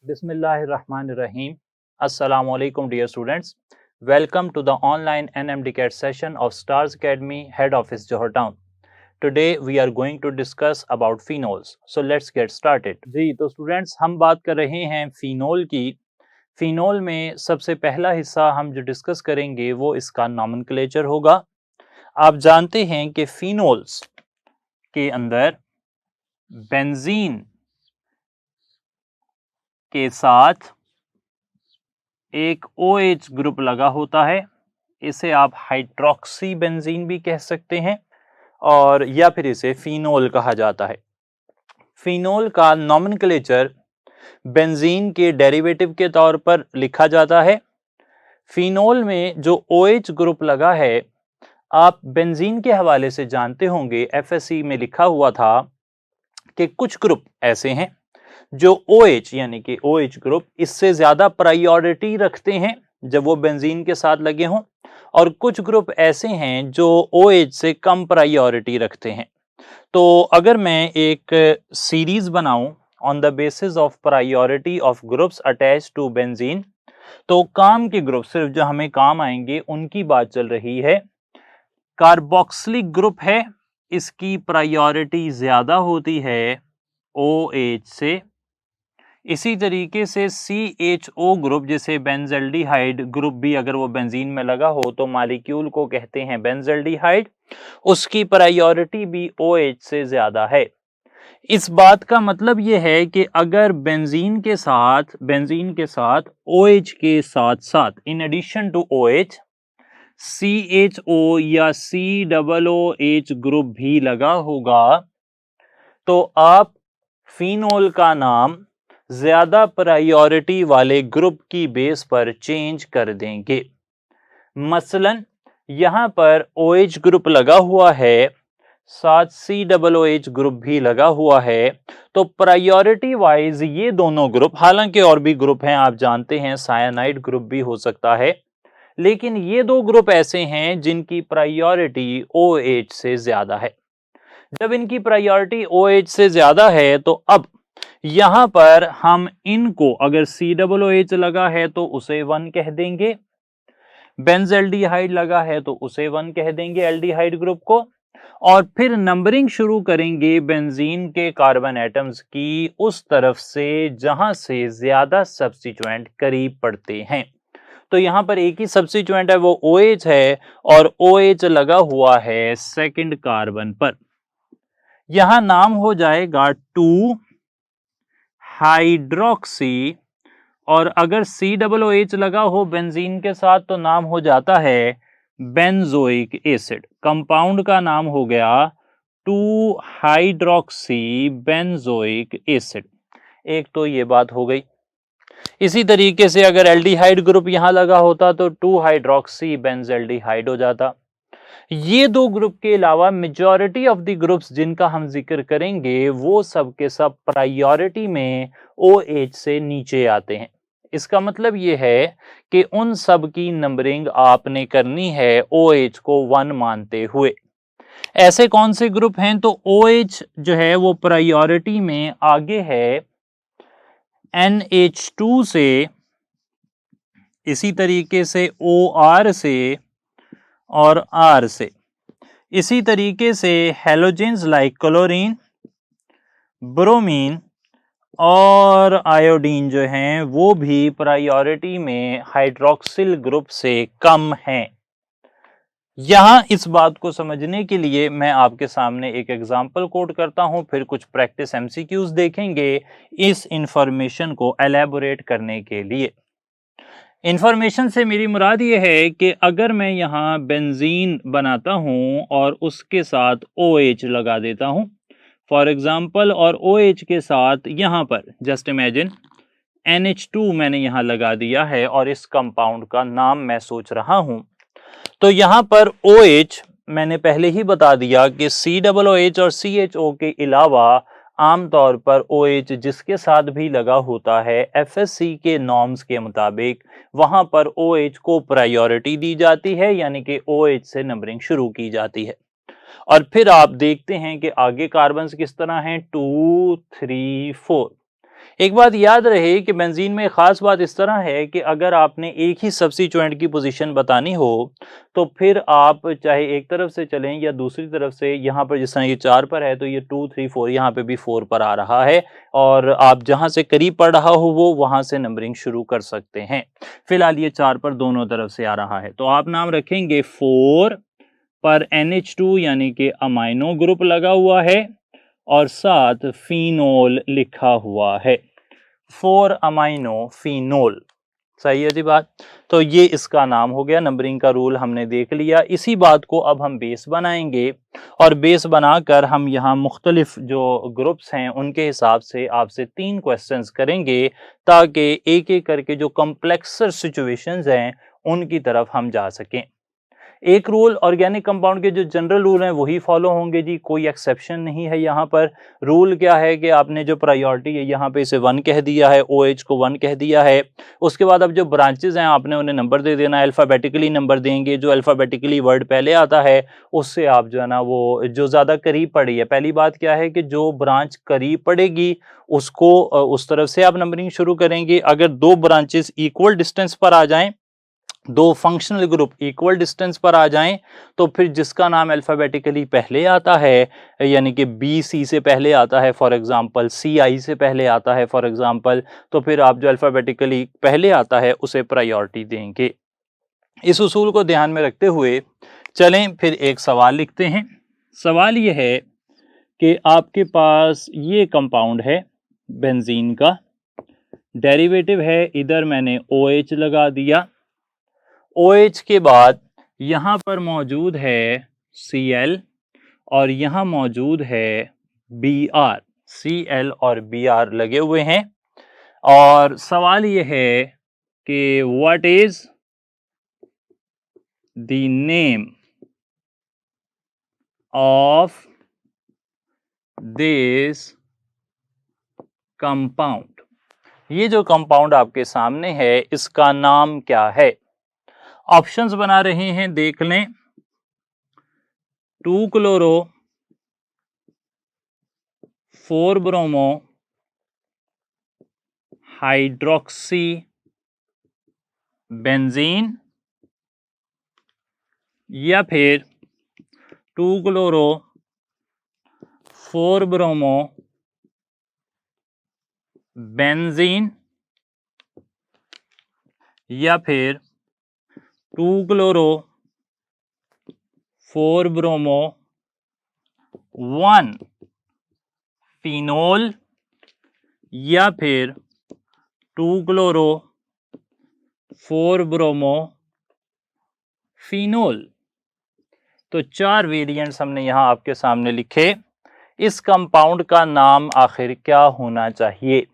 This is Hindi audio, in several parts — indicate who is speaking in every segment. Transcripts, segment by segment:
Speaker 1: Bismillahirrahmanirrahim. Assalamu alaikum, dear students. Welcome to the online NMDCAT session of Stars Academy, Head Office, Johor Town. Today we are going to discuss about phenols. So let's get started. जी तो स्टूडेंट्स हम बात कर रहे हैं फिनोल की। फिनोल में सबसे पहला हिस्सा हम जो डिस्कस करेंगे वो इसका नॉमेनक्लेचर होगा। आप जानते हैं कि फिनोल्स के अंदर बेंजीन के साथ एक OH ग्रुप लगा होता है। इसे आप हाइड्रोक्सी बेंजीन भी कह सकते हैं और या फिर इसे फिनोल कहा जाता है। फिनोल का नॉमेनक्लेचर बेंजीन के डेरिवेटिव के तौर पर लिखा जाता है। फिनोल में जो OH ग्रुप लगा है, आप बेंजीन के हवाले से जानते होंगे, FSC में लिखा हुआ था कि कुछ ग्रुप ऐसे हैं जो OH यानी कि OH ग्रुप इससे ज्यादा प्रायोरिटी रखते हैं जब वो बेंजीन के साथ लगे हों, और कुछ ग्रुप ऐसे हैं जो OH से कम प्रायोरिटी रखते हैं। तो अगर मैं एक सीरीज बनाऊं on the basis of priority of groups attached to benzene, तो काम के ग्रुप सिर्फ जो हमें काम आएंगे उनकी बात चल रही है। कार्बोक्सिलिक ग्रुप है, इसकी प्रायोरिटी ज्यादा होती है OH से। इसी तरीके से CHO ग्रुप, जैसे बेंजल्डिहाइड ग्रुप भी अगर वो बेंजीन में लगा हो तो मॉलिक्यूल को कहते हैं बेंजल्डिहाइड, उसकी प्रायोरिटी भी OH से ज्यादा है। इस बात का मतलब ये है कि अगर बेंजीन के साथ OH के साथ साथ in addition to OH CHO या COOH ग्रुप भी लगा होगा, तो आप फिनोल का नाम ज्यादा प्रायोरिटी वाले ग्रुप की बेस पर चेंज कर देंगे। मसलन यहां पर OH ग्रुप लगा हुआ है, साथ COOH ग्रुप भी लगा हुआ है, तो प्रायोरिटी वाइज ये दोनों ग्रुप, हालांकि और भी ग्रुप हैं, आप जानते हैं साइनाइड ग्रुप भी हो सकता है, लेकिन ये दो ग्रुप ऐसे हैं जिनकी प्रायोरिटी OH से ज्यादा है। जब इनकी प्रायोरिटी OH से ज्यादा है तो अब यहां पर हम इनको, अगर COOH लगा है तो उसे 1 कह देंगे, बेंजल्डिहाइड लगा है तो उसे 1 कह देंगे एल्डिहाइड ग्रुप को, और फिर नंबरिंग शुरू करेंगे बेंजीन के कार्बन एटम्स की उस तरफ से जहां से ज्यादा सब्स्टिट्यूएंट करीब पड़ते हैं। तो यहां पर एक ही सब्स्टिट्यूएंट है, वो OH है, और OH लगा हुआ है सेकंड कार्बन पर। यहां नाम हो जाएगा 2 हाइड्रोक्सी, और अगर COOH लगा हो बेंजीन के साथ तो नाम हो जाता है बेंजोइक एसिड। कंपाउंड का नाम हो गया 2 हाइड्रोक्सी बेंजोइक एसिड। एक तो ये बात हो गई। इसी तरीके से अगर एल्डिहाइड ग्रुप यहां लगा होता तो 2 हाइड्रोक्सी बेंजल्डिहाइड हो जाता। ये दो ग्रुप के अलावा मेजॉरिटी ऑफ द ग्रुप्स जिनका हम जिक्र करेंगे वो सब के सब प्रायोरिटी में OH से नीचे आते हैं। इसका मतलब ये है कि उन सब की नंबरिंग आपने करनी है OH को 1 मानते हुए। ऐसे कौन से ग्रुप हैं? तो OH जो है वो प्रायोरिटी में आगे है NH2 से, इसी तरीके से OR से और R से। इसी तरीके से हेलोजेंस लाइक क्लोरीन, ब्रोमीन और आयोडीन जो हैं वो भी प्रायोरिटी में हाइड्रोक्सिल ग्रुप से कम हैं। यहां इस बात को समझने के लिए मैं आपके सामने एक एग्जाम्पल कोट करता हूं, फिर कुछ प्रैक्टिस MCQs देखेंगे इस इंफॉर्मेशन को एलैबोरेट करने के लिए। इंफॉर्मेशन से मेरी मुराद ये है कि अगर मैं यहाँ बेंजीन बनाता हूँ और उसके साथ OH लगा देता हूँ फॉर एग्जाम्पल, और OH के साथ यहाँ पर जस्ट इमेजिन NH2 मैंने यहाँ लगा दिया है और इस कंपाउंड का नाम मैं सोच रहा हूँ, तो यहाँ पर OH मैंने पहले ही बता दिया कि COOH और CHO के अलावा आमतौर पर OH जिसके साथ भी लगा होता है FSC के नॉर्म्स के मुताबिक वहां पर OH को प्रायोरिटी दी जाती है, यानी कि OH से नंबरिंग शुरू की जाती है। और फिर आप देखते हैं कि आगे कार्बन्स किस तरह हैं, 2, 3, 4। एक बात याद रहे कि बेंजीन में खास बात इस तरह है कि अगर आपने एक ही सब्स्टिट्यूएंट की पोजीशन बतानी हो तो फिर आप चाहे एक तरफ से चलें या दूसरी तरफ से, यहाँ पर जिस तरह ये 4 पर है तो ये 2 3 4 यहाँ पे भी 4 पर आ रहा है और आप जहां से करीब पड़ रहा हो वो वहां से नंबरिंग शुरू कर सकते हैं। फिलहाल ये 4 पर दोनों तरफ से आ रहा है तो आप नाम रखेंगे 4 पर NH2 यानी कि अमाइनो ग्रुप लगा हुआ है और साथ फिनोल लिखा हुआ है, 4 अमाइनो फिनोल। सही है जी बात। तो ये इसका नाम हो गया, नंबरिंग का रूल हमने देख लिया। इसी बात को अब हम बेस बनाएंगे और बेस बनाकर हम यहाँ मुख्तलिफ जो ग्रुप्स हैं उनके हिसाब से आपसे 3 क्वेश्चंस करेंगे ताकि एक एक करके जो कॉम्प्लेक्सर सिचुएशंस हैं उनकी तरफ हम जा सकें। एक रूल ऑर्गेनिक कंपाउंड के जो जनरल रूल हैं वही फॉलो होंगे जी, कोई एक्सेप्शन नहीं है। यहाँ पर रूल क्या है कि आपने जो प्रायोरिटी है यहाँ पे इसे 1 कह दिया है, OH को 1 कह दिया है। उसके बाद अब जो ब्रांचेज हैं आपने उन्हें नंबर दे देना है, अल्फ़ाबेटिकली नंबर देंगे। जो अल्फ़ाबेटिकली वर्ड पहले आता है उससे आप जो है ना वो जो ज़्यादा करीब पड़ी है, पहली बात क्या है कि जो ब्रांच करीब पड़ेगी उसको उस तरफ से आप नंबरिंग शुरू करेंगे। अगर 2 ब्रांचेस इक्वल डिस्टेंस पर आ जाएं, 2 फंक्शनल ग्रुप इक्वल डिस्टेंस पर आ जाएं तो फिर जिसका नाम अल्फाबेटिकली पहले आता है यानी कि BC से पहले आता है फॉर एग्जांपल, CI से पहले आता है फॉर एग्जांपल, तो फिर आप जो अल्फाबेटिकली पहले आता है उसे प्रायोरिटी देंगे। इस उसूल को ध्यान में रखते हुए चलें फिर एक सवाल लिखते हैं। सवाल ये है कि आपके पास ये कंपाउंड है बेंजीन का, डेरिवेटिव है, इधर मैंने OH लगा दिया। OH के बाद यहाँ पर मौजूद है Cl और यहाँ मौजूद है Br, Cl और Br लगे हुए हैं और सवाल ये है कि what is the name of this compound. ये जो कंपाउंड आपके सामने है इसका नाम क्या है? ऑप्शंस बना रहे हैं, देख लें। 2 क्लोरो 4 ब्रोमो हाइड्रोक्सी बेंजीन या फिर 2 क्लोरो 4 ब्रोमो बेंजीन या फिर 2 क्लोरो 4 ब्रोमो 1 फिनोल या फिर 2 क्लोरो 4 ब्रोमो फिनोल। तो 4 वेरिएंट्स हमने यहां आपके सामने लिखे। इस कंपाउंड का नाम आखिर क्या होना चाहिए?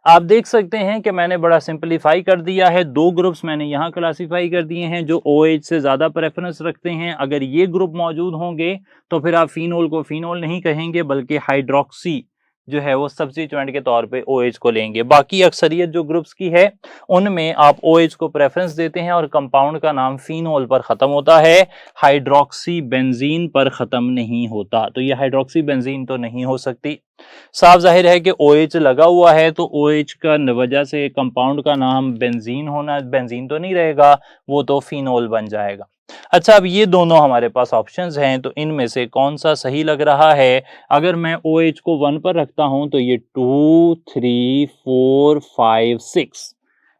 Speaker 1: आप देख सकते हैं कि मैंने बड़ा सिंपलीफाई कर दिया है। 2 ग्रुप्स मैंने यहाँ क्लासीफाई कर दिए हैं जो OH से ज़्यादा प्रेफरेंस रखते हैं। अगर ये ग्रुप मौजूद होंगे तो फिर आप फिनोल को फिनोल नहीं कहेंगे बल्कि हाइड्रोक्सी जो है वो सब्स्टिट्यूएंट के तौर पे OH को लेंगे। बाकी अक्सरियत जो ग्रुप्स की है उनमें आप OH को प्रेफरेंस देते हैं और कंपाउंड का नाम फिनोल पर ख़त्म होता है, हाइड्रोक्सी बेंजीन पर ख़त्म नहीं होता। तो ये हाइड्रोक्सी बेंजीन तो नहीं हो सकती। साफ जाहिर है कि OH लगा हुआ है तो OH का वजह से कंपाउंड का नाम बेंजीन होना, बेंजीन तो नहीं रहेगा, वो तो फिनोल बन जाएगा। अच्छा, अब ये दोनों हमारे पास ऑप्शंस हैं तो इनमें से कौन सा सही लग रहा है? अगर मैं OH को 1 पर रखता हूं तो ये 2 3 4 5 6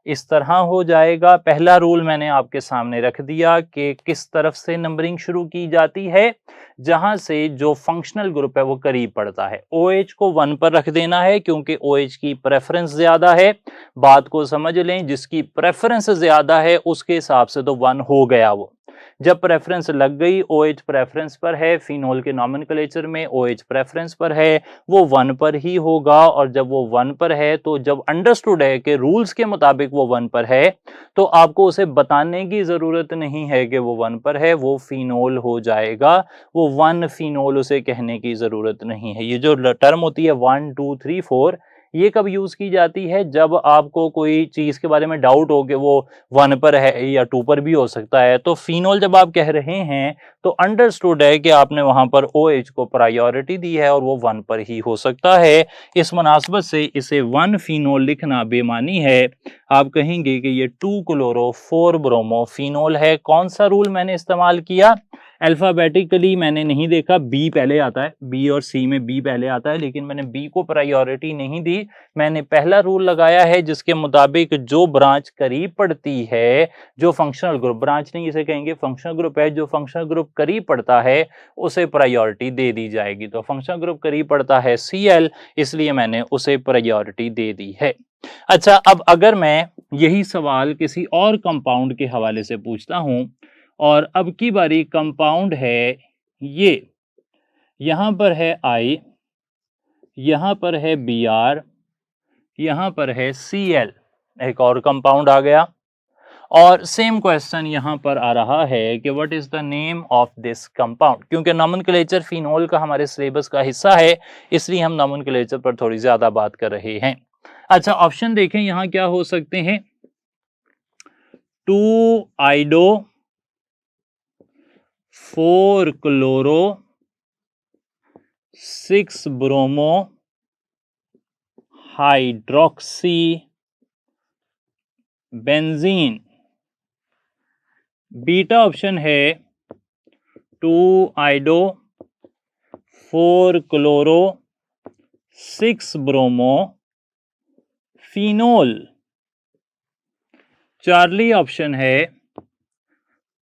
Speaker 1: इस तरह हो जाएगा। पहला रूल मैंने आपके सामने रख दिया कि किस तरफ से नंबरिंग शुरू की जाती है, जहां से जो फंक्शनल ग्रुप है वो करीब पड़ता है। OH को 1 पर रख देना है क्योंकि OH की प्रेफरेंस ज्यादा है। बात को समझ लें, जिसकी प्रेफरेंस ज्यादा है उसके हिसाब से तो 1 हो गया। वो जब प्रेफरेंस लग गई, OH प्रेफरेंस पर है, फिनोल के नॉमेनक्लेचर में OH प्रेफरेंस पर है, वो 1 पर ही होगा। और जब वो 1 पर है तो जब अंडरस्टूड है कि रूल्स के मुताबिक वो 1 पर है तो आपको उसे बताने की जरूरत नहीं है कि वो 1 पर है, वो फिनोल हो जाएगा। वो 1 फिनोल उसे कहने की जरूरत नहीं है। ये जो टर्म होती है 1 2 3 4, ये कब यूज की जाती है? जब आपको कोई चीज के बारे में डाउट हो कि वो 1 पर है या 2 पर भी हो सकता है। तो फिनोल जब आप कह रहे हैं तो अंडरस्टूड है कि आपने वहां पर OH को प्रायोरिटी दी है और वो 1 पर ही हो सकता है। इस मुनासबत से इसे 1 फिनोल लिखना बेमानी है। आप कहेंगे कि ये 2 क्लोरो 4 ब्रोमो फिनोल है। कौन सा रूल मैंने इस्तेमाल किया? अल्फाबेटिकली मैंने नहीं देखा, बी पहले आता है, बी और सी में बी पहले आता है, लेकिन मैंने बी को प्रायोरिटी नहीं दी। मैंने पहला रूल लगाया है जिसके मुताबिक जो ब्रांच करीब पड़ती है, जो फंक्शनल ग्रुप, ब्रांच नहीं इसे कहेंगे, फंक्शनल ग्रुप है, जो फंक्शनल ग्रुप करीब पड़ता है उसे प्रायोरिटी दे दी जाएगी। तो फंक्शनल ग्रुप करीब पड़ता है Cl, इसलिए मैंने उसे प्रायोरिटी दे दी है। अच्छा, अब अगर मैं यही सवाल किसी और कंपाउंड के हवाले से पूछता हूं, और अब की बारी कंपाउंड है ये, यहां पर है I, यहां पर है Br, यहां पर है Cl, एक और कंपाउंड आ गया। और सेम क्वेश्चन यहां पर आ रहा है कि what is the name of this compound. क्योंकि नॉमेनक्लेचर फिनोल का हमारे सिलेबस का हिस्सा है, इसलिए हम नॉमेनक्लेचर पर थोड़ी ज्यादा बात कर रहे हैं। अच्छा, ऑप्शन देखें यहां क्या हो सकते हैं। 2 आइडो 4 chloro 6 bromo hydroxy benzene. Beta option है 2 आइडो 4 chloro 6 bromo phenol. Charlie option है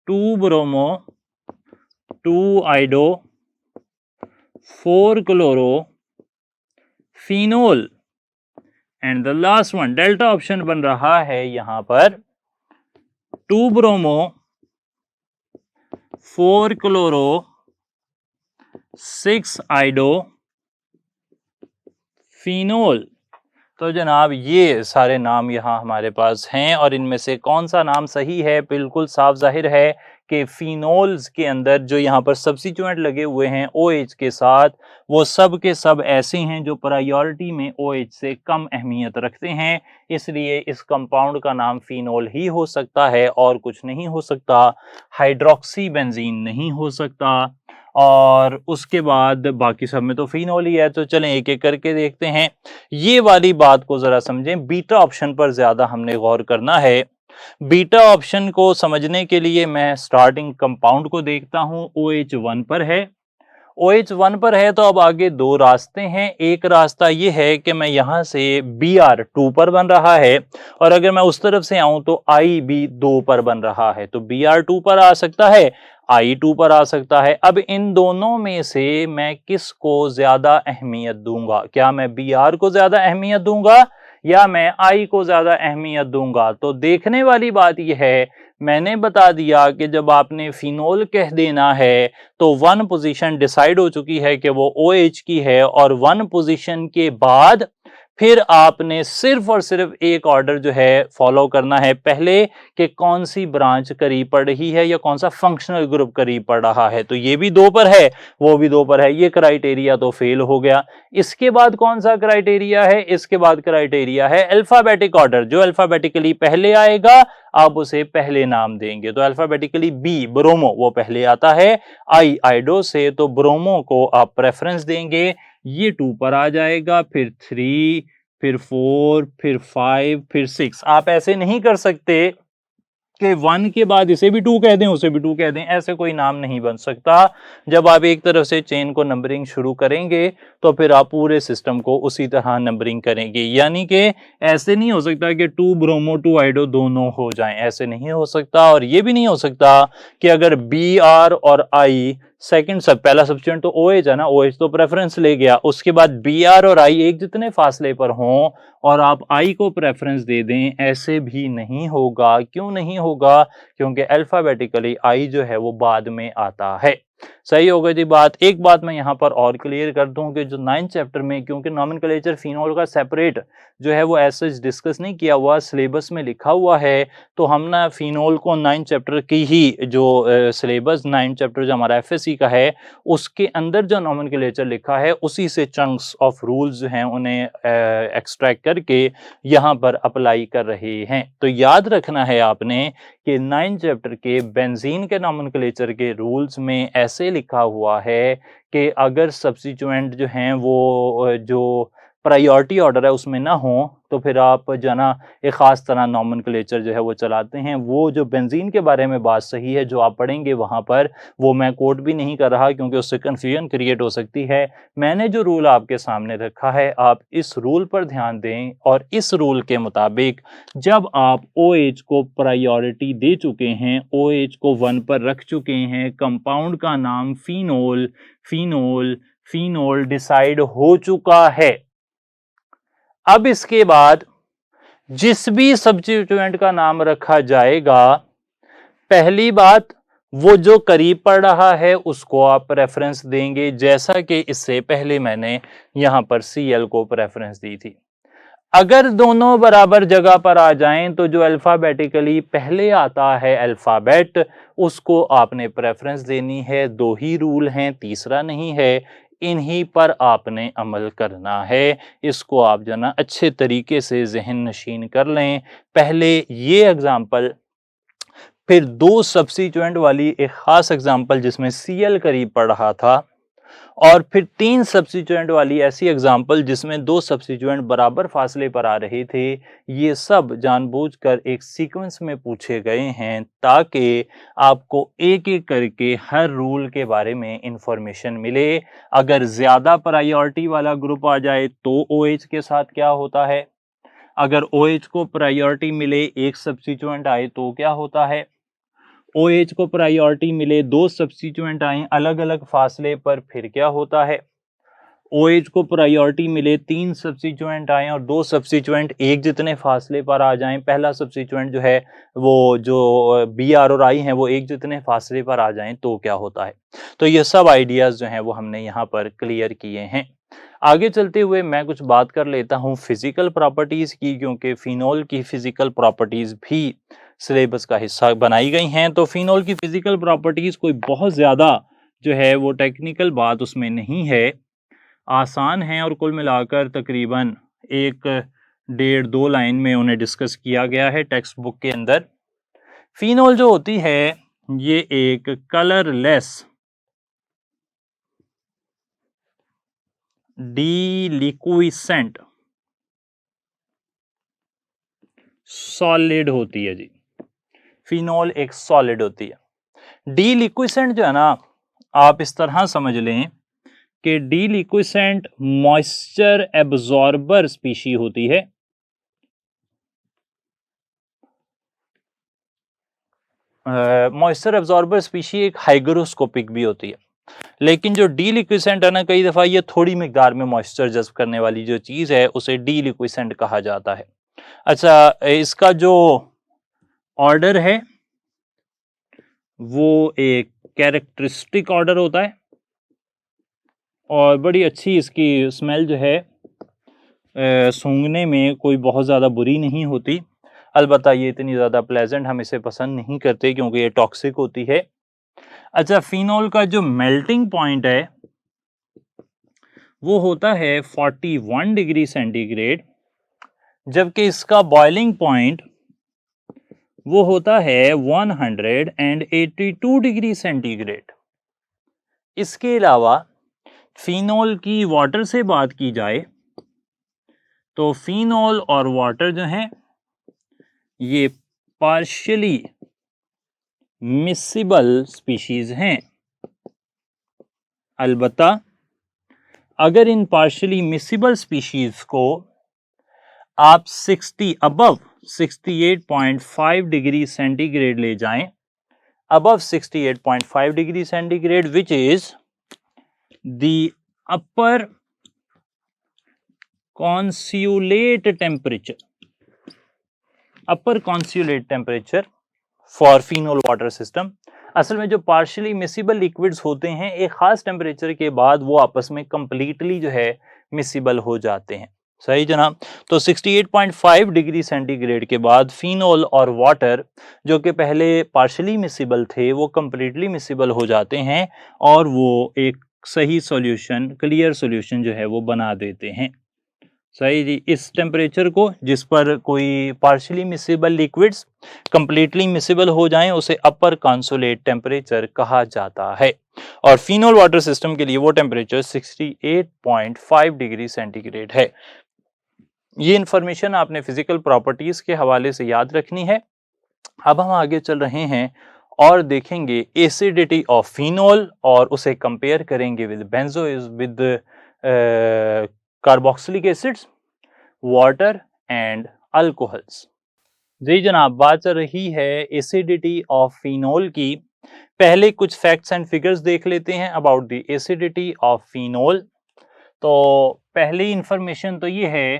Speaker 1: 2 bromo 2 आइडो 4 chloro phenol. And the last one delta option बन रहा है यहां पर 2 ब्रोमो 4 क्लोरो 6 आइडो फिनोल। तो जनाब ये सारे नाम यहाँ हमारे पास हैं, और इनमें से कौन सा नाम सही है? बिल्कुल साफ जाहिर है कि फिनोल्स के अंदर जो यहाँ पर सब्स्टिट्यूएंट लगे हुए हैं OH के साथ, वो सब के सब ऐसे हैं जो प्रायोरिटी में OH से कम अहमियत रखते हैं। इसलिए इस कंपाउंड का नाम फिनोल ही हो सकता है और कुछ नहीं हो सकता। हाइड्रोक्सी बेंजीन नहीं हो सकता, और उसके बाद बाकी सब में तो फिनोल ही है। तो चलें एक एक करके देखते हैं। ये वाली बात को जरा समझें, बीटा ऑप्शन पर ज्यादा हमने गौर करना है। बीटा ऑप्शन को समझने के लिए मैं स्टार्टिंग कंपाउंड को देखता हूं। OH 1 पर है, OH 1 पर है, तो अब आगे दो रास्ते हैं। एक रास्ता ये है कि मैं यहां से Br 2 पर बन रहा है, और अगर मैं उस तरफ से आऊं तो I भी 2 पर बन रहा है। तो Br 2 पर आ सकता है, I 2 पर आ सकता है। अब इन दोनों में से मैं किसको ज्यादा अहमियत दूंगा? क्या मैं Br को ज्यादा अहमियत दूंगा या मैं I को ज्यादा अहमियत दूंगा? तो देखने वाली बात यह है, मैंने बता दिया कि जब आपने फिनोल कह देना है तो 1 पोजीशन डिसाइड हो चुकी है कि वो OH की है, और 1 पोजीशन के बाद फिर आपने सिर्फ और सिर्फ एक ऑर्डर जो है फॉलो करना है। पहले कि कौन सी ब्रांच करीब पड़ रही है या कौन सा फंक्शनल ग्रुप करीब पड़ रहा है। तो ये भी 2 पर है, वो भी 2 पर है, ये क्राइटेरिया तो फेल हो गया। इसके बाद कौन सा क्राइटेरिया है? इसके बाद क्राइटेरिया है अल्फाबेटिक ऑर्डर। जो अल्फाबेटिकली पहले आएगा आप उसे पहले नाम देंगे। तो अल्फाबेटिकली B ब्रोमो वो पहले आता है I आइडो से, तो ब्रोमो को आप प्रेफरेंस देंगे। ये 2 पर आ जाएगा, फिर 3, फिर 4, फिर 5, फिर 6। आप ऐसे नहीं कर सकते कि 1 के बाद इसे भी 2 कह दें उसे भी 2 कह दें, ऐसे कोई नाम नहीं बन सकता। जब आप एक तरफ से चेन को नंबरिंग शुरू करेंगे तो फिर आप पूरे सिस्टम को उसी तरह नंबरिंग करेंगे। यानी कि ऐसे नहीं हो सकता कि 2 ब्रोमो 2 आइडो दोनों हो जाएं, ऐसे नहीं हो सकता। और ये भी नहीं हो सकता कि अगर Br और I सेकंड सब, पहला सब्स्टिट्यूएंट तो OH है ना, OH तो प्रेफरेंस ले गया, उसके बाद Br और I एक जितने फासले पर हों और आप I को प्रेफरेंस दे दें, ऐसे भी नहीं होगा। क्यों नहीं होगा? क्योंकि अल्फाबेटिकली I जो है वो बाद में आता है। सही हो गई थी बात। एक बात मैं यहाँ पर और क्लियर कर दूं कि जो 9th चैप्टर में, क्योंकि नॉमेनक्लेचर फिनोल का सेपरेट जो है वो ऐसे डिस्कस नहीं किया हुआ, सिलेबस में लिखा हुआ है, तो हम ना फिनोल को 9th चैप्टर की ही जो सिलेबस 9th चैप्टर जो हमारा एफएससी का है उसके अंदर जो नॉमेनक्लेचर लिखा है उसी से चंक्स ऑफ रूल्स जो हैं उन्हें एक्सट्रैक्ट करके यहाँ पर अप्लाई कर रहे हैं। तो याद रखना है आपने कि 9th चैप्टर के बेंजीन के नॉमेनक्लेचर के रूल्स में ऐसे लिखा हुआ है कि अगर सब्स्टिट्यूएंट जो हैं वो जो प्रायोरिटी ऑर्डर है उसमें ना हो तो फिर आप जो है ना एक ख़ास तरह नॉमेनक्लेचर जो है वो चलाते हैं। वो जो बेंजीन के बारे में बात सही है जो आप पढ़ेंगे वहाँ पर, वो मैं कोट भी नहीं कर रहा क्योंकि उससे कन्फ्यूजन क्रिएट हो सकती है। मैंने जो रूल आपके सामने रखा है आप इस रूल पर ध्यान दें और इस रूल के मुताबिक जब आप OH को प्रायोरिटी दे चुके हैं, OH को 1 पर रख चुके हैं, कंपाउंड का नाम फिनोल फिनोल फिनोल डिसाइड हो चुका है, अब इसके बाद जिस भी सब्स्टिट्यूएंट का नाम रखा जाएगा, पहली बात वो जो करीब पड़ रहा है उसको आप प्रेफरेंस देंगे, जैसा कि इससे पहले मैंने यहां पर Cl को प्रेफरेंस दी थी। अगर दोनों बराबर जगह पर आ जाएं तो जो अल्फाबेटिकली पहले आता है अल्फाबेट उसको आपने प्रेफरेंस देनी है। दो ही रूल हैं, तीसरा नहीं है, इन्हीं पर आपने अमल करना है। इसको आप जो ना अच्छे तरीके से ज़हन नशीन कर लें। पहले ये एग्जाम्पल, फिर दो सब्स्टिट्यूएंट वाली एक खास एग्जाम्पल जिसमें Cl करीब पड़ रहा था, और फिर 3 सब्स्टिट्यूएंट वाली ऐसी एग्जाम्पल जिसमें 2 सब्स्टिट्यूएंट बराबर फासले पर आ रहे थे। ये सब जानबूझकर एक सीक्वेंस में पूछे गए हैं ताकि आपको एक एक करके हर रूल के बारे में इंफॉर्मेशन मिले। अगर ज्यादा प्रायोरिटी वाला ग्रुप आ जाए तो OH के साथ क्या होता है, अगर OH को प्रायोरिटी मिले एक सब्स्टिट्यूएंट आए तो क्या होता है, OH को प्रायोरिटी मिले दो सब्स्टिट्यूएंट आए अलग अलग फासले पर फिर क्या होता है, OH को प्रायोरिटी मिले 3 सब्स्टिट्यूएंट आए और 2 सब्स्टिट्यूएंट एक जितने फासले पर आ जाएं, पहला सब्स्टिट्यूएंट जो है वो जो Br और I हैं वो एक जितने फासले पर आ जाएं तो क्या होता है। तो ये सब आइडियाज जो हैं वो हमने यहाँ पर क्लियर किए हैं। आगे चलते हुए मैं कुछ बात कर लेता हूँ फिजिकल प्रॉपर्टीज की, क्योंकि फिनोल की फिजिकल प्रॉपर्टीज भी सिलेबस का हिस्सा बनाई गई हैं। तो फिनोल की फिजिकल प्रॉपर्टीज कोई बहुत ज्यादा जो है वो टेक्निकल बात उसमें नहीं है, आसान है और कुल मिलाकर तकरीबन 1-1.5-2 लाइन में उन्हें डिस्कस किया गया है टेक्स्ट बुक के अंदर। फिनोल जो होती है ये एक कलरलेस डीलिक्विसेंट सॉलिड होती है जी। फिनोल एक सॉलिड होती है। डीलिक्विसेंट जो है ना, आप इस तरह समझ लें कि डीलिक्विसेंट मॉइस्चर एब्जॉर्बर स्पीशी होती है। मॉइस्चर एब्जॉर्बर स्पीशी एक हाइग्रोस्कोपिक भी होती है, लेकिन जो डीलिक्विसेंट है ना, कई दफा ये थोड़ी मिकदार में मॉइस्चर जज्ब करने वाली जो चीज है उसे डीलिक्विसेंट कहा जाता है। अच्छा, इसका जो ऑर्डर है वो एक कैरेक्टरिस्टिक ऑर्डर होता है और बड़ी अच्छी इसकी स्मेल जो है सूंघने में कोई बहुत ज़्यादा बुरी नहीं होती। अलबत्ता ये इतनी ज़्यादा प्लेजेंट हम इसे पसंद नहीं करते क्योंकि ये टॉक्सिक होती है। अच्छा, फिनोल का जो मेल्टिंग पॉइंट है वो होता है 41 डिग्री सेंटीग्रेड, जबकि इसका बॉइलिंग पॉइंट वो होता है 182 डिग्री सेंटीग्रेड। इसके अलावा फिनोल की वाटर से बात की जाए तो फिनोल और वाटर जो है ये पार्शियली मिसिबल स्पीशीज हैं। अलबत्ता अगर इन पार्शियली मिसिबल स्पीशीज को आप 68.5 डिग्री सेंटीग्रेड ले जाएं, above 68.5 degree centigrade which is the upper consolate temperature for phenol water system। असल में जो पार्शियली मिसिबल लिक्विड्स होते हैं एक खास टेम्परेचर के बाद वो आपस में कंप्लीटली जो है मिसिबल हो जाते हैं। सही जनाब। तो 68.5 डिग्री सेंटीग्रेड के बाद फिनोल और वाटर जो कि पहले पार्शियली मिसिबल थे वो कंप्लीटली मिसिबल हो जाते हैं और वो एक सही सॉल्यूशन, क्लियर सॉल्यूशन जो है वो बना देते हैं। सही जी। इस टेम्परेचर को जिस पर कोई partially miscible liquids completely miscible हो जाएं उसे अपर कंसोलेट टेम्परेचर कहा जाता है। और फिनोल वाटर सिस्टम के लिए वो टेम्परेचर 68.5 डिग्री सेंटीग्रेड है। ये इंफॉर्मेशन आपने फिजिकल प्रॉपर्टीज के हवाले से याद रखनी है। अब हम आगे चल रहे हैं और देखेंगे एसिडिटी ऑफ फिनोल और उसे कंपेयर करेंगे with with carboxylic acids, water and alcohols. जी जनाब, बात चल रही है एसिडिटी ऑफ फिनोल की। पहले कुछ फैक्ट्स एंड फिगर्स देख लेते हैं about the acidity of phenol. तो पहली इंफॉर्मेशन तो ये है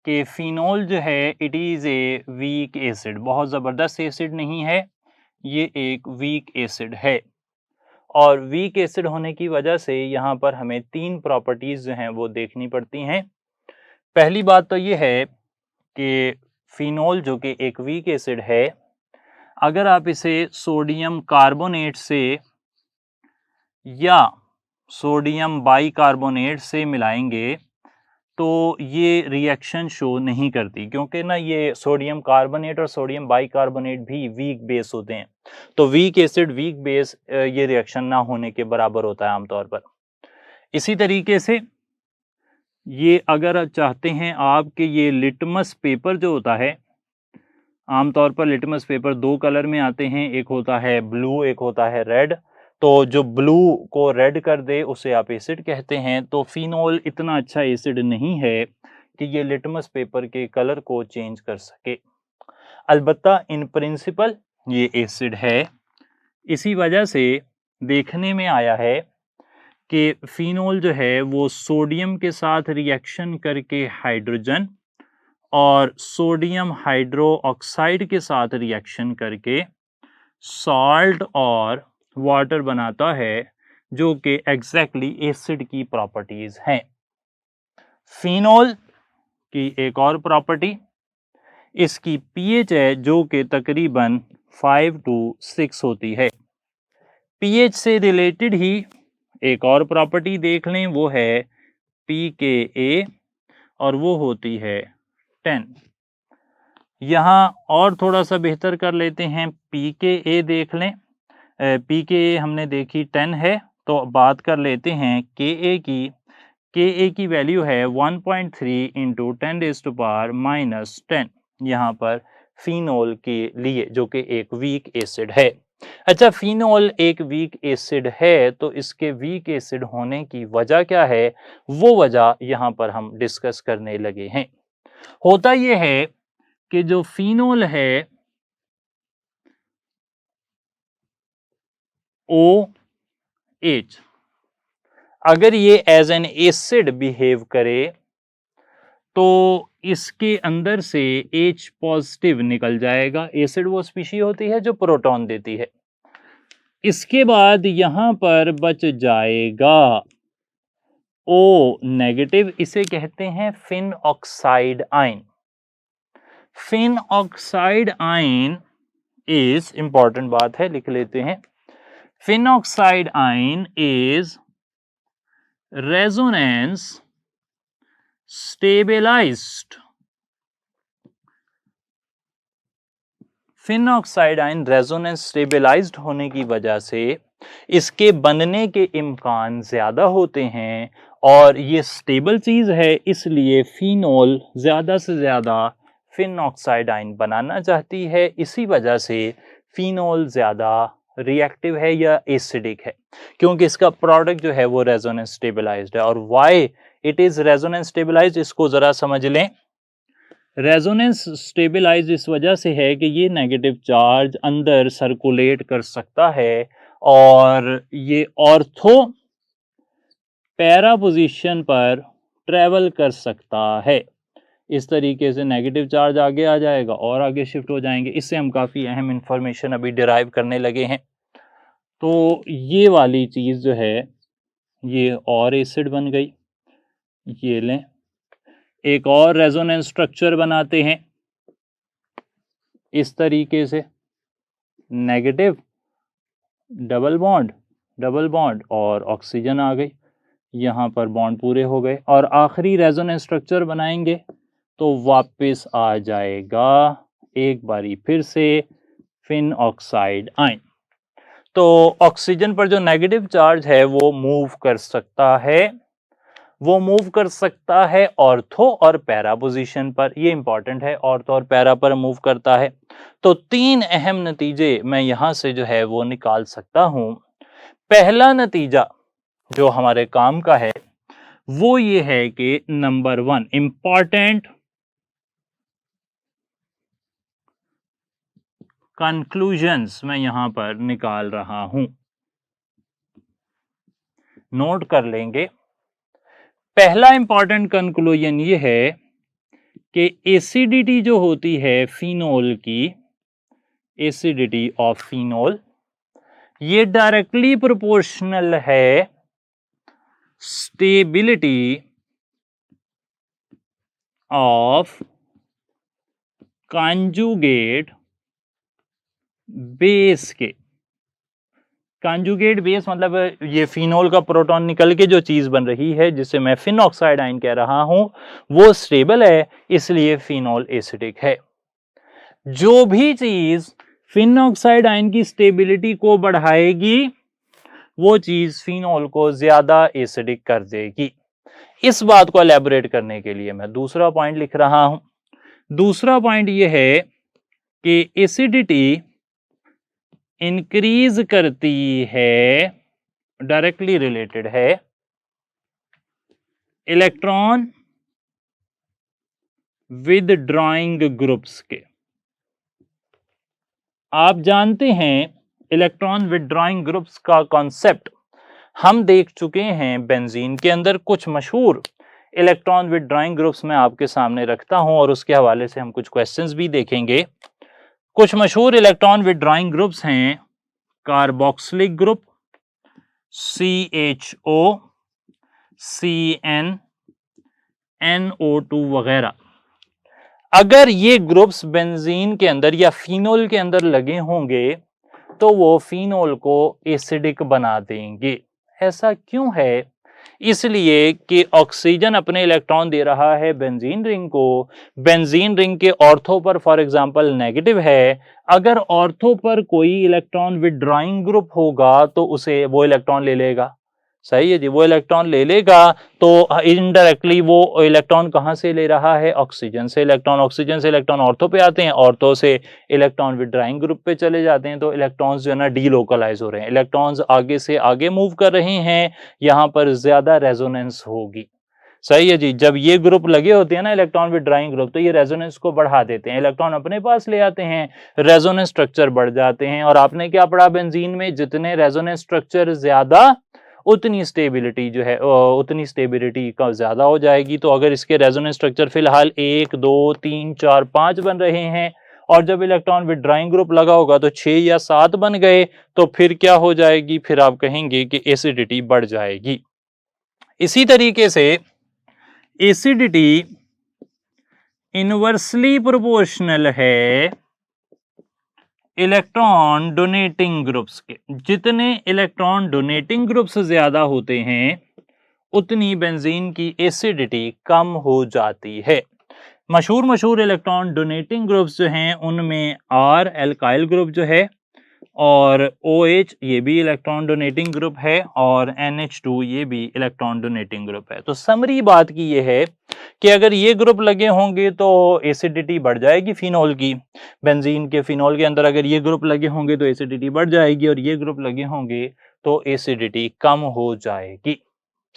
Speaker 1: कि फिनोल जो है it is a weak acid, बहुत ज़बरदस्त एसिड नहीं है, ये एक वीक एसिड है। और वीक एसिड होने की वजह से यहाँ पर हमें 3 प्रॉपर्टीज़ जो हैं वो देखनी पड़ती हैं। पहली बात तो ये है कि फिनोल जो कि एक वीक एसिड है, अगर आप इसे सोडियम कार्बोनेट से या सोडियम बाइकार्बोनेट से मिलाएंगे तो ये रिएक्शन शो नहीं करती, क्योंकि ना ये सोडियम कार्बोनेट और सोडियम बाइकार्बोनेट भी वीक बेस होते हैं। तो वीक एसिड वीक बेस ये रिएक्शन ना होने के बराबर होता है आमतौर पर। इसी तरीके से ये अगर चाहते हैं आप कि ये लिटमस पेपर जो होता है, आमतौर पर लिटमस पेपर 2 कलर में आते हैं, एक होता है ब्लू, एक होता है रेड। तो जो ब्लू को रेड कर दे उसे आप एसिड कहते हैं। तो फिनोल इतना अच्छा एसिड नहीं है कि ये लिटमस पेपर के कलर को चेंज कर सके। अलबत्ता इन प्रिंसिपल ये एसिड है। इसी वजह से देखने में आया है कि फिनोल जो है वो सोडियम के साथ रिएक्शन करके हाइड्रोजन और सोडियम हाइड्रो ऑक्साइड के साथ रिएक्शन करके सॉल्ट और वाटर बनाता है, जो कि एग्जैक्टली एसिड की प्रॉपर्टीज हैं। फिनोल की एक और प्रॉपर्टी इसकी पीएच है, जो कि तकरीबन 5 to 6 होती है। पीएच से रिलेटेड ही एक और प्रॉपर्टी देख लें, वो है pKa और वो होती है 10। यहाँ और थोड़ा सा बेहतर कर लेते हैं, pKa देख लें। pKa हमने देखी 10 है, तो बात कर लेते हैं Ka की। Ka की वैल्यू है 1.3 इंटू 10⁻⁻10 यहाँ पर फिनोल के लिए, जो कि एक वीक एसिड है। अच्छा, फिनोल एक वीक एसिड है तो इसके वीक एसिड होने की वजह क्या है, वो वजह यहाँ पर हम डिस्कस करने लगे हैं। होता यह है कि जो फिनोल है OH, अगर ये एज एन एसिड बिहेव करे तो इसके अंदर से H पॉजिटिव निकल जाएगा। एसिड वो स्पीशी होती है जो प्रोटॉन देती है। इसके बाद यहां पर बच जाएगा O नेगेटिव, इसे कहते हैं phenoxide ion. Phenoxide ion is, important बात है लिख लेते हैं, phenoxide ion is resonance stabilised. Phenoxide ion resonance stabilised होने की वजह से इसके बनने के इम्कान ज्यादा होते हैं और ये स्टेबल चीज है, इसलिए फिनोल ज्यादा से ज्यादा फिन ऑक्साइड आयन बनाना चाहती है। इसी वजह से फिनोल ज्यादा रिएक्टिव है या एसिडिक है, क्योंकि इसका प्रोडक्ट जो है वो रेजोनेंस स्टेबलाइज्ड है। और why it is resonance stabilised, इसको जरा समझ लें। रेजोनेंस स्टेबलाइज इस वजह से है कि ये नेगेटिव चार्ज अंदर सर्कुलेट कर सकता है और ये ऑर्थो पैरा पोजीशन पर ट्रेवल कर सकता है। इस तरीके से नेगेटिव चार्ज आगे आ जाएगा और आगे शिफ्ट हो जाएंगे। इससे हम काफ़ी अहम इंफॉर्मेशन अभी डिराइव करने लगे हैं। तो ये वाली चीज़ जो है ये और एसिड बन गई। ये लें, एक और रेजोनेंस स्ट्रक्चर बनाते हैं इस तरीके से, नेगेटिव डबल बॉन्ड और ऑक्सीजन आ गई, यहाँ पर बॉन्ड पूरे हो गए। और आखिरी रेजोनेंस स्ट्रक्चर बनाएंगे तो वापस आ जाएगा एक बारी फिर से फिन ऑक्साइड आयन। तो ऑक्सीजन पर जो नेगेटिव चार्ज है वो मूव कर सकता है, ऑर्थो और पैरा पोजीशन पर। ये इंपॉर्टेंट है, ऑर्थो और पैरा पर मूव करता है। तो 3 अहम नतीजे मैं यहां से जो है वो निकाल सकता हूं। पहला नतीजा जो हमारे काम का है वो ये है कि नंबर 1 इंपॉर्टेंट कंक्लूजन्स मैं यहां पर निकाल रहा हूं, नोट कर लेंगे। पहला इंपॉर्टेंट कंक्लूजन ये है कि एसिडिटी जो होती है फिनोल की, एसिडिटी ऑफ फिनोल, ये डायरेक्टली प्रोपोर्शनल है स्टेबिलिटी ऑफ कॉन्जुगेट बेस के। कॉन्जुगेट बेस मतलब ये फिनोल का प्रोटॉन निकल के जो चीज बन रही है जिसे मैं फिन ऑक्साइड आयन कह रहा हूं वो स्टेबल है, इसलिए फिनोल एसिडिक है। जो भी चीज फिन ऑक्साइड आयन की स्टेबिलिटी को बढ़ाएगी वो चीज फिनोल को ज्यादा एसिडिक कर देगी। इस बात को एलैबोरेट करने के लिए मैं दूसरा पॉइंट लिख रहा हूं। दूसरा पॉइंट ये है कि एसिडिटी इंक्रीज करती है, डायरेक्टली रिलेटेड है इलेक्ट्रॉन विदड्रॉइंग ग्रुप्स के। आप जानते हैं इलेक्ट्रॉन विदड्रॉइंग ग्रुप्स का कॉन्सेप्ट हम देख चुके हैं बेंजीन के अंदर। कुछ मशहूर इलेक्ट्रॉन विदड्रॉइंग ग्रुप्स मैं आपके सामने रखता हूं और उसके हवाले से हम कुछ क्वेश्चंस भी देखेंगे। कुछ मशहूर इलेक्ट्रॉन विदड्रॉइंग ग्रुप्स हैं carboxylic group, CHO, CN, NO2 वगैरह। अगर ये ग्रुप्स बेंजीन के अंदर या फिनोल के अंदर लगे होंगे तो वो फिनोल को एसिडिक बना देंगे। ऐसा क्यों है? इसलिए कि ऑक्सीजन अपने इलेक्ट्रॉन दे रहा है बेंजीन रिंग को, बेंजीन रिंग के ऑर्थो पर फॉर एग्जांपल नेगेटिव है। अगर ऑर्थो पर कोई इलेक्ट्रॉन विदड्रॉइंग ग्रुप होगा तो उसे वो इलेक्ट्रॉन ले लेगा। सही है जी, वो इलेक्ट्रॉन ले लेगा तो इनडायरेक्टली वो इलेक्ट्रॉन कहां से ले रहा है? ऑक्सीजन से इलेक्ट्रॉन। ऑक्सीजन से इलेक्ट्रॉन ऑर्थो पे आते हैं, ऑर्थो से इलेक्ट्रॉन विदड्रॉइंग ग्रुप पे चले जाते हैं, तो इलेक्ट्रॉन्स जो है ना डीलोकलाइज हो रहे हैं, इलेक्ट्रॉन्स आगे से आगे मूव कर रहे हैं, यहां पर ज्यादा रेजोनेंस होगी। सही है जी, जब ये ग्रुप लगे होते हैं ना इलेक्ट्रॉन विदड्रॉइंग ग्रुप तो ये रेजोनेंस को बढ़ा देते हैं, इलेक्ट्रॉन अपने पास ले आते हैं, रेजोनेंस स्ट्रक्चर बढ़ जाते हैं। और आपने क्या पढ़ा बेंजीन में? जितने रेजोनेंस स्ट्रक्चर ज्यादा उतनी स्टेबिलिटी जो है उतनी स्टेबिलिटी का ज्यादा हो जाएगी। तो अगर इसके रेजोनेंस स्ट्रक्चर फिलहाल 1 2 3 4 5 बन रहे हैं और जब इलेक्ट्रॉन विदड्रॉइंग ग्रुप लगा होगा तो 6 या 7 बन गए तो फिर क्या हो जाएगी? फिर आप कहेंगे कि एसिडिटी बढ़ जाएगी। इसी तरीके से एसिडिटी इनवर्सली प्रोपोर्शनल है इलेक्ट्रॉन डोनेटिंग ग्रुप्स के। जितने इलेक्ट्रॉन डोनेटिंग ग्रुप्स ज्यादा होते हैं उतनी बेंजीन की एसिडिटी कम हो जाती है। मशहूर इलेक्ट्रॉन डोनेटिंग ग्रुप्स जो हैं उनमें R एल्काइल ग्रुप जो है, और OH ये भी इलेक्ट्रॉन डोनेटिंग ग्रुप है, और NH2 ये भी इलेक्ट्रॉन डोनेटिंग ग्रुप है। तो समरी बात की ये है कि अगर ये ग्रुप लगे होंगे तो एसिडिटी बढ़ जाएगी फिनोल की। बेंजीन के फिनोल के अंदर अगर ये ग्रुप लगे होंगे तो एसिडिटी बढ़ जाएगी, और ये ग्रुप लगे होंगे तो एसिडिटी कम हो जाएगी।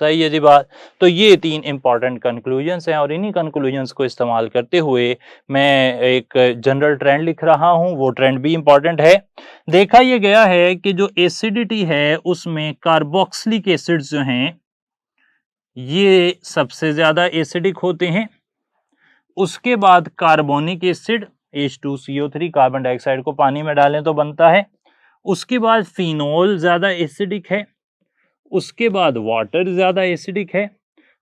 Speaker 1: सही है जी बात। तो ये 3 इंपॉर्टेंट कंक्लूजन्स हैं और इन्हीं कंक्लूजन्स को इस्तेमाल करते हुए मैं एक जनरल ट्रेंड लिख रहा हूं। वो ट्रेंड भी इंपॉर्टेंट है। देखा यह गया है कि जो एसिडिटी है उसमें कार्बोक्सिलिक एसिड्स जो हैं ये सबसे ज्यादा एसिडिक होते हैं। उसके बाद carbonic acid H2CO3, carbon dioxide को पानी में डालें तो बनता है, उसके बाद फिनोल ज्यादा एसिडिक है, उसके बाद वाटर ज्यादा एसिडिक है,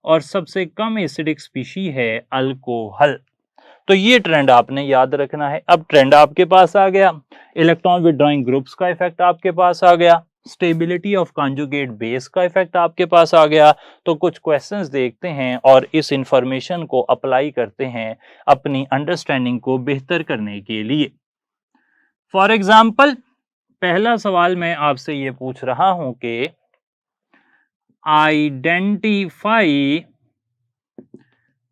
Speaker 1: और सबसे कम एसिडिक स्पीशी है अल्कोहल। तो ये ट्रेंड आपने याद रखना है। अब ट्रेंड आपके पास आ गया, इलेक्ट्रॉन विड्रॉइंग ग्रुप्स का इफेक्ट आपके पास आ गया, स्टेबिलिटी ऑफ कॉन्जुगेट बेस का इफेक्ट आपके पास आ गया। तो कुछ क्वेश्चंस देखते हैं और इस इंफॉर्मेशन को अप्लाई करते हैं अपनी अंडरस्टैंडिंग को बेहतर करने के लिए। फॉर एग्जाम्पल, पहला सवाल मैं आपसे ये पूछ रहा हूं कि आइडेंटिफाई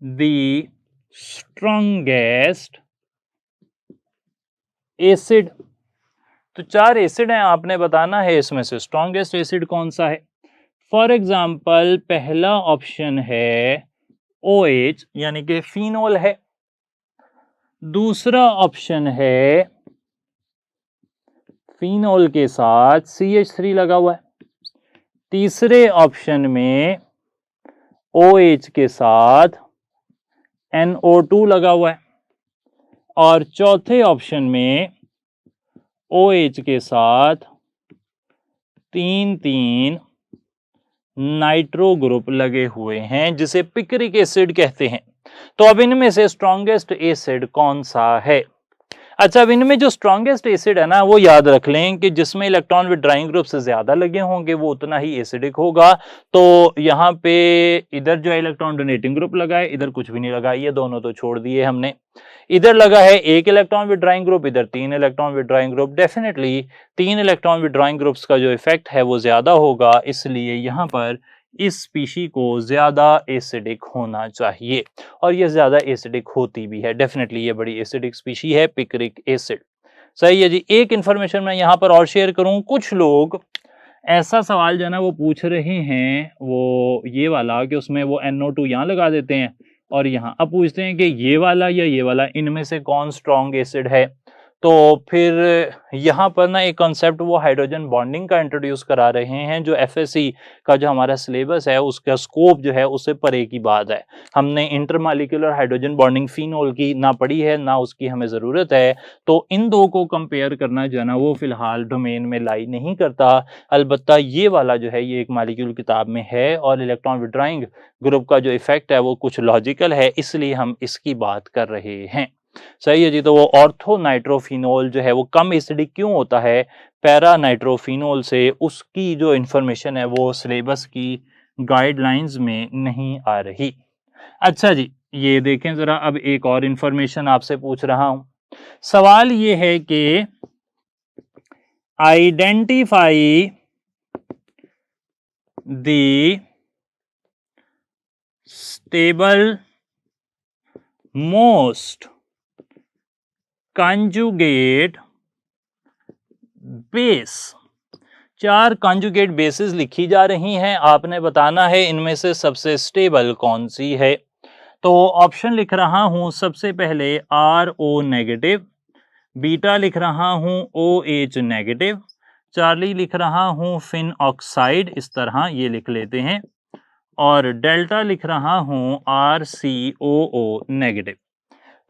Speaker 1: द स्ट्रॉन्गेस्ट एसिड। तो 4 एसिड हैं, आपने बताना है इसमें से स्ट्रॉन्गेस्ट एसिड कौन सा है। फॉर एग्जाम्पल, पहला ऑप्शन है OH यानी कि फिनोल है, दूसरा ऑप्शन है फिनोल के साथ CH3 लगा हुआ है, तीसरे ऑप्शन में OH के साथ NO2 लगा हुआ है, और चौथे ऑप्शन में OH के साथ 3 नाइट्रो ग्रुप लगे हुए हैं, जिसे पिक्रिक एसिड कहते हैं। तो अब इनमें से स्ट्रॉन्गेस्ट एसिड कौन सा है? अच्छा, अब इनमें जो स्ट्रॉन्गेस्ट एसिड है ना, वो याद रख लें कि जिसमें इलेक्ट्रॉन विड्रॉइंग ग्रुप से ज्यादा लगे होंगे वो उतना ही एसिडिक होगा। तो यहाँ पे इधर जो है इलेक्ट्रॉन डोनेटिंग ग्रुप लगा है, इधर कुछ भी नहीं लगा, ये दोनों तो छोड़ दिए हमने। इधर लगा है 1 इलेक्ट्रॉन विड्रॉइंग ग्रुप, इधर 3 electron withdrawing group. Definitely 3 electron withdrawing groups का जो इफेक्ट है वो ज्यादा होगा, इसलिए यहाँ पर इस स्पीशी को ज्यादा एसिडिक होना चाहिए, और ये ज्यादा एसिडिक होती भी है। डेफिनेटली ये बड़ी एसिडिक स्पीशी है, पिक्रिक एसिड। सही है जी। एक इंफॉर्मेशन मैं यहाँ पर और शेयर करूं, कुछ लोग ऐसा सवाल जो है ना वो पूछ रहे हैं, वो ये वाला कि उसमें वो NO2 यहाँ लगा देते हैं और यहाँ अब पूछते हैं कि ये वाला या ये वाला, इनमें से कौन स्ट्रॉन्ग एसिड है। तो फिर यहाँ पर ना एक कॉन्सेप्ट वो हाइड्रोजन बॉन्डिंग का इंट्रोड्यूस करा रहे हैं, जो FSC का जो हमारा सिलेबस है उसका स्कोप जो है उससे परे की बात है। हमने इंटरमॉलिक्यूलर हाइड्रोजन बॉन्डिंग फिनोल की ना पढ़ी है, ना उसकी हमें ज़रूरत है। तो इन दो को कंपेयर करना जो है ना वो फिलहाल डोमेन में लाई नहीं करता। अलबत्ता ये वाला जो है ये एक मॉलिक्यूल किताब में है, और इलेक्ट्रॉन विड्रॉइंग ग्रुप का जो इफेक्ट है वो कुछ लॉजिकल है, इसलिए हम इसकी बात कर रहे हैं। सही है जी। तो वो ऑर्थो नाइट्रोफिनोल जो है वो कम एसिडिक क्यों होता है पैरा नाइट्रोफिनोल से, उसकी जो इंफॉर्मेशन है वो सिलेबस की गाइडलाइंस में नहीं आ रही। अच्छा जी, ये देखें जरा, अब एक और इंफॉर्मेशन आपसे पूछ रहा हूं। सवाल ये है कि identify the stable most conjugate base. 4 conjugate basis लिखी जा रही हैं, आपने बताना है इनमें से सबसे स्टेबल कौन सी है। तो ऑप्शन लिख रहा हूं, सबसे पहले RO नेगेटिव, बीटा लिख रहा हूं OH नेगेटिव, चार्ली लिख रहा हूं फिन ऑक्साइड, इस तरह ये लिख लेते हैं, और डेल्टा लिख रहा हूं RCOO नेगेटिव।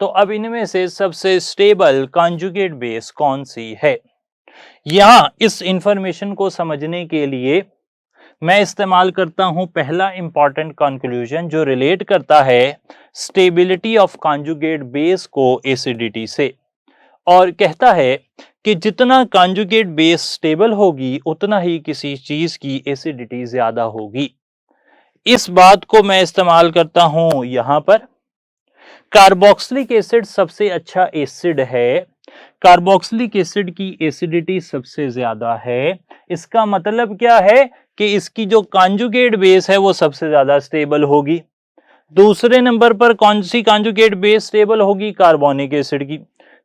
Speaker 1: तो अब इनमें से सबसे स्टेबल कॉन्जुगेट बेस कौन सी है? यहां इस इंफॉर्मेशन को समझने के लिए मैं इस्तेमाल करता हूं पहला इंपॉर्टेंट कंक्लूजन, जो रिलेट करता है स्टेबिलिटी ऑफ कॉन्जुगेट बेस को एसिडिटी से, और कहता है कि जितना कॉन्जुगेट बेस स्टेबल होगी उतना ही किसी चीज की एसिडिटी ज्यादा होगी। इस बात को मैं इस्तेमाल करता हूं यहां पर। कार्बोक्सिलिक एसिड सबसे अच्छा एसिड है, कार्बोक्सिलिक एसिड की एसिडिटी सबसे ज्यादा है। इसका मतलब क्या है कि इसकी जो कॉन्जुगेट बेस है वो सबसे ज्यादा स्टेबल होगी। दूसरे नंबर पर कौन सी कॉन्जुगेट बेस स्टेबल होगी? कार्बोनिक एसिड की।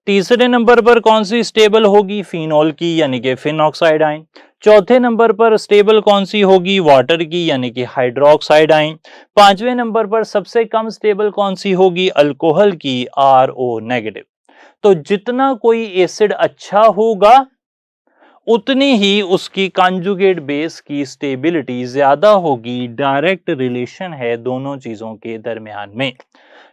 Speaker 1: तीसरे नंबर पर कौन सी स्टेबल होगी? फिनोल की, यानी कि फिनॉक्साइड आयन। चौथे नंबर पर स्टेबल कौन सी होगी? वाटर की, यानी कि हाइड्रोक्साइड आयन। पांचवें नंबर पर सबसे कम स्टेबल कौन सी होगी? अल्कोहल की, RO नेगेटिव। तो जितना कोई एसिड अच्छा होगा उतनी ही उसकी कॉन्जुगेट बेस की स्टेबिलिटी ज्यादा होगी। डायरेक्ट रिलेशन है दोनों चीजों के दरमियान में।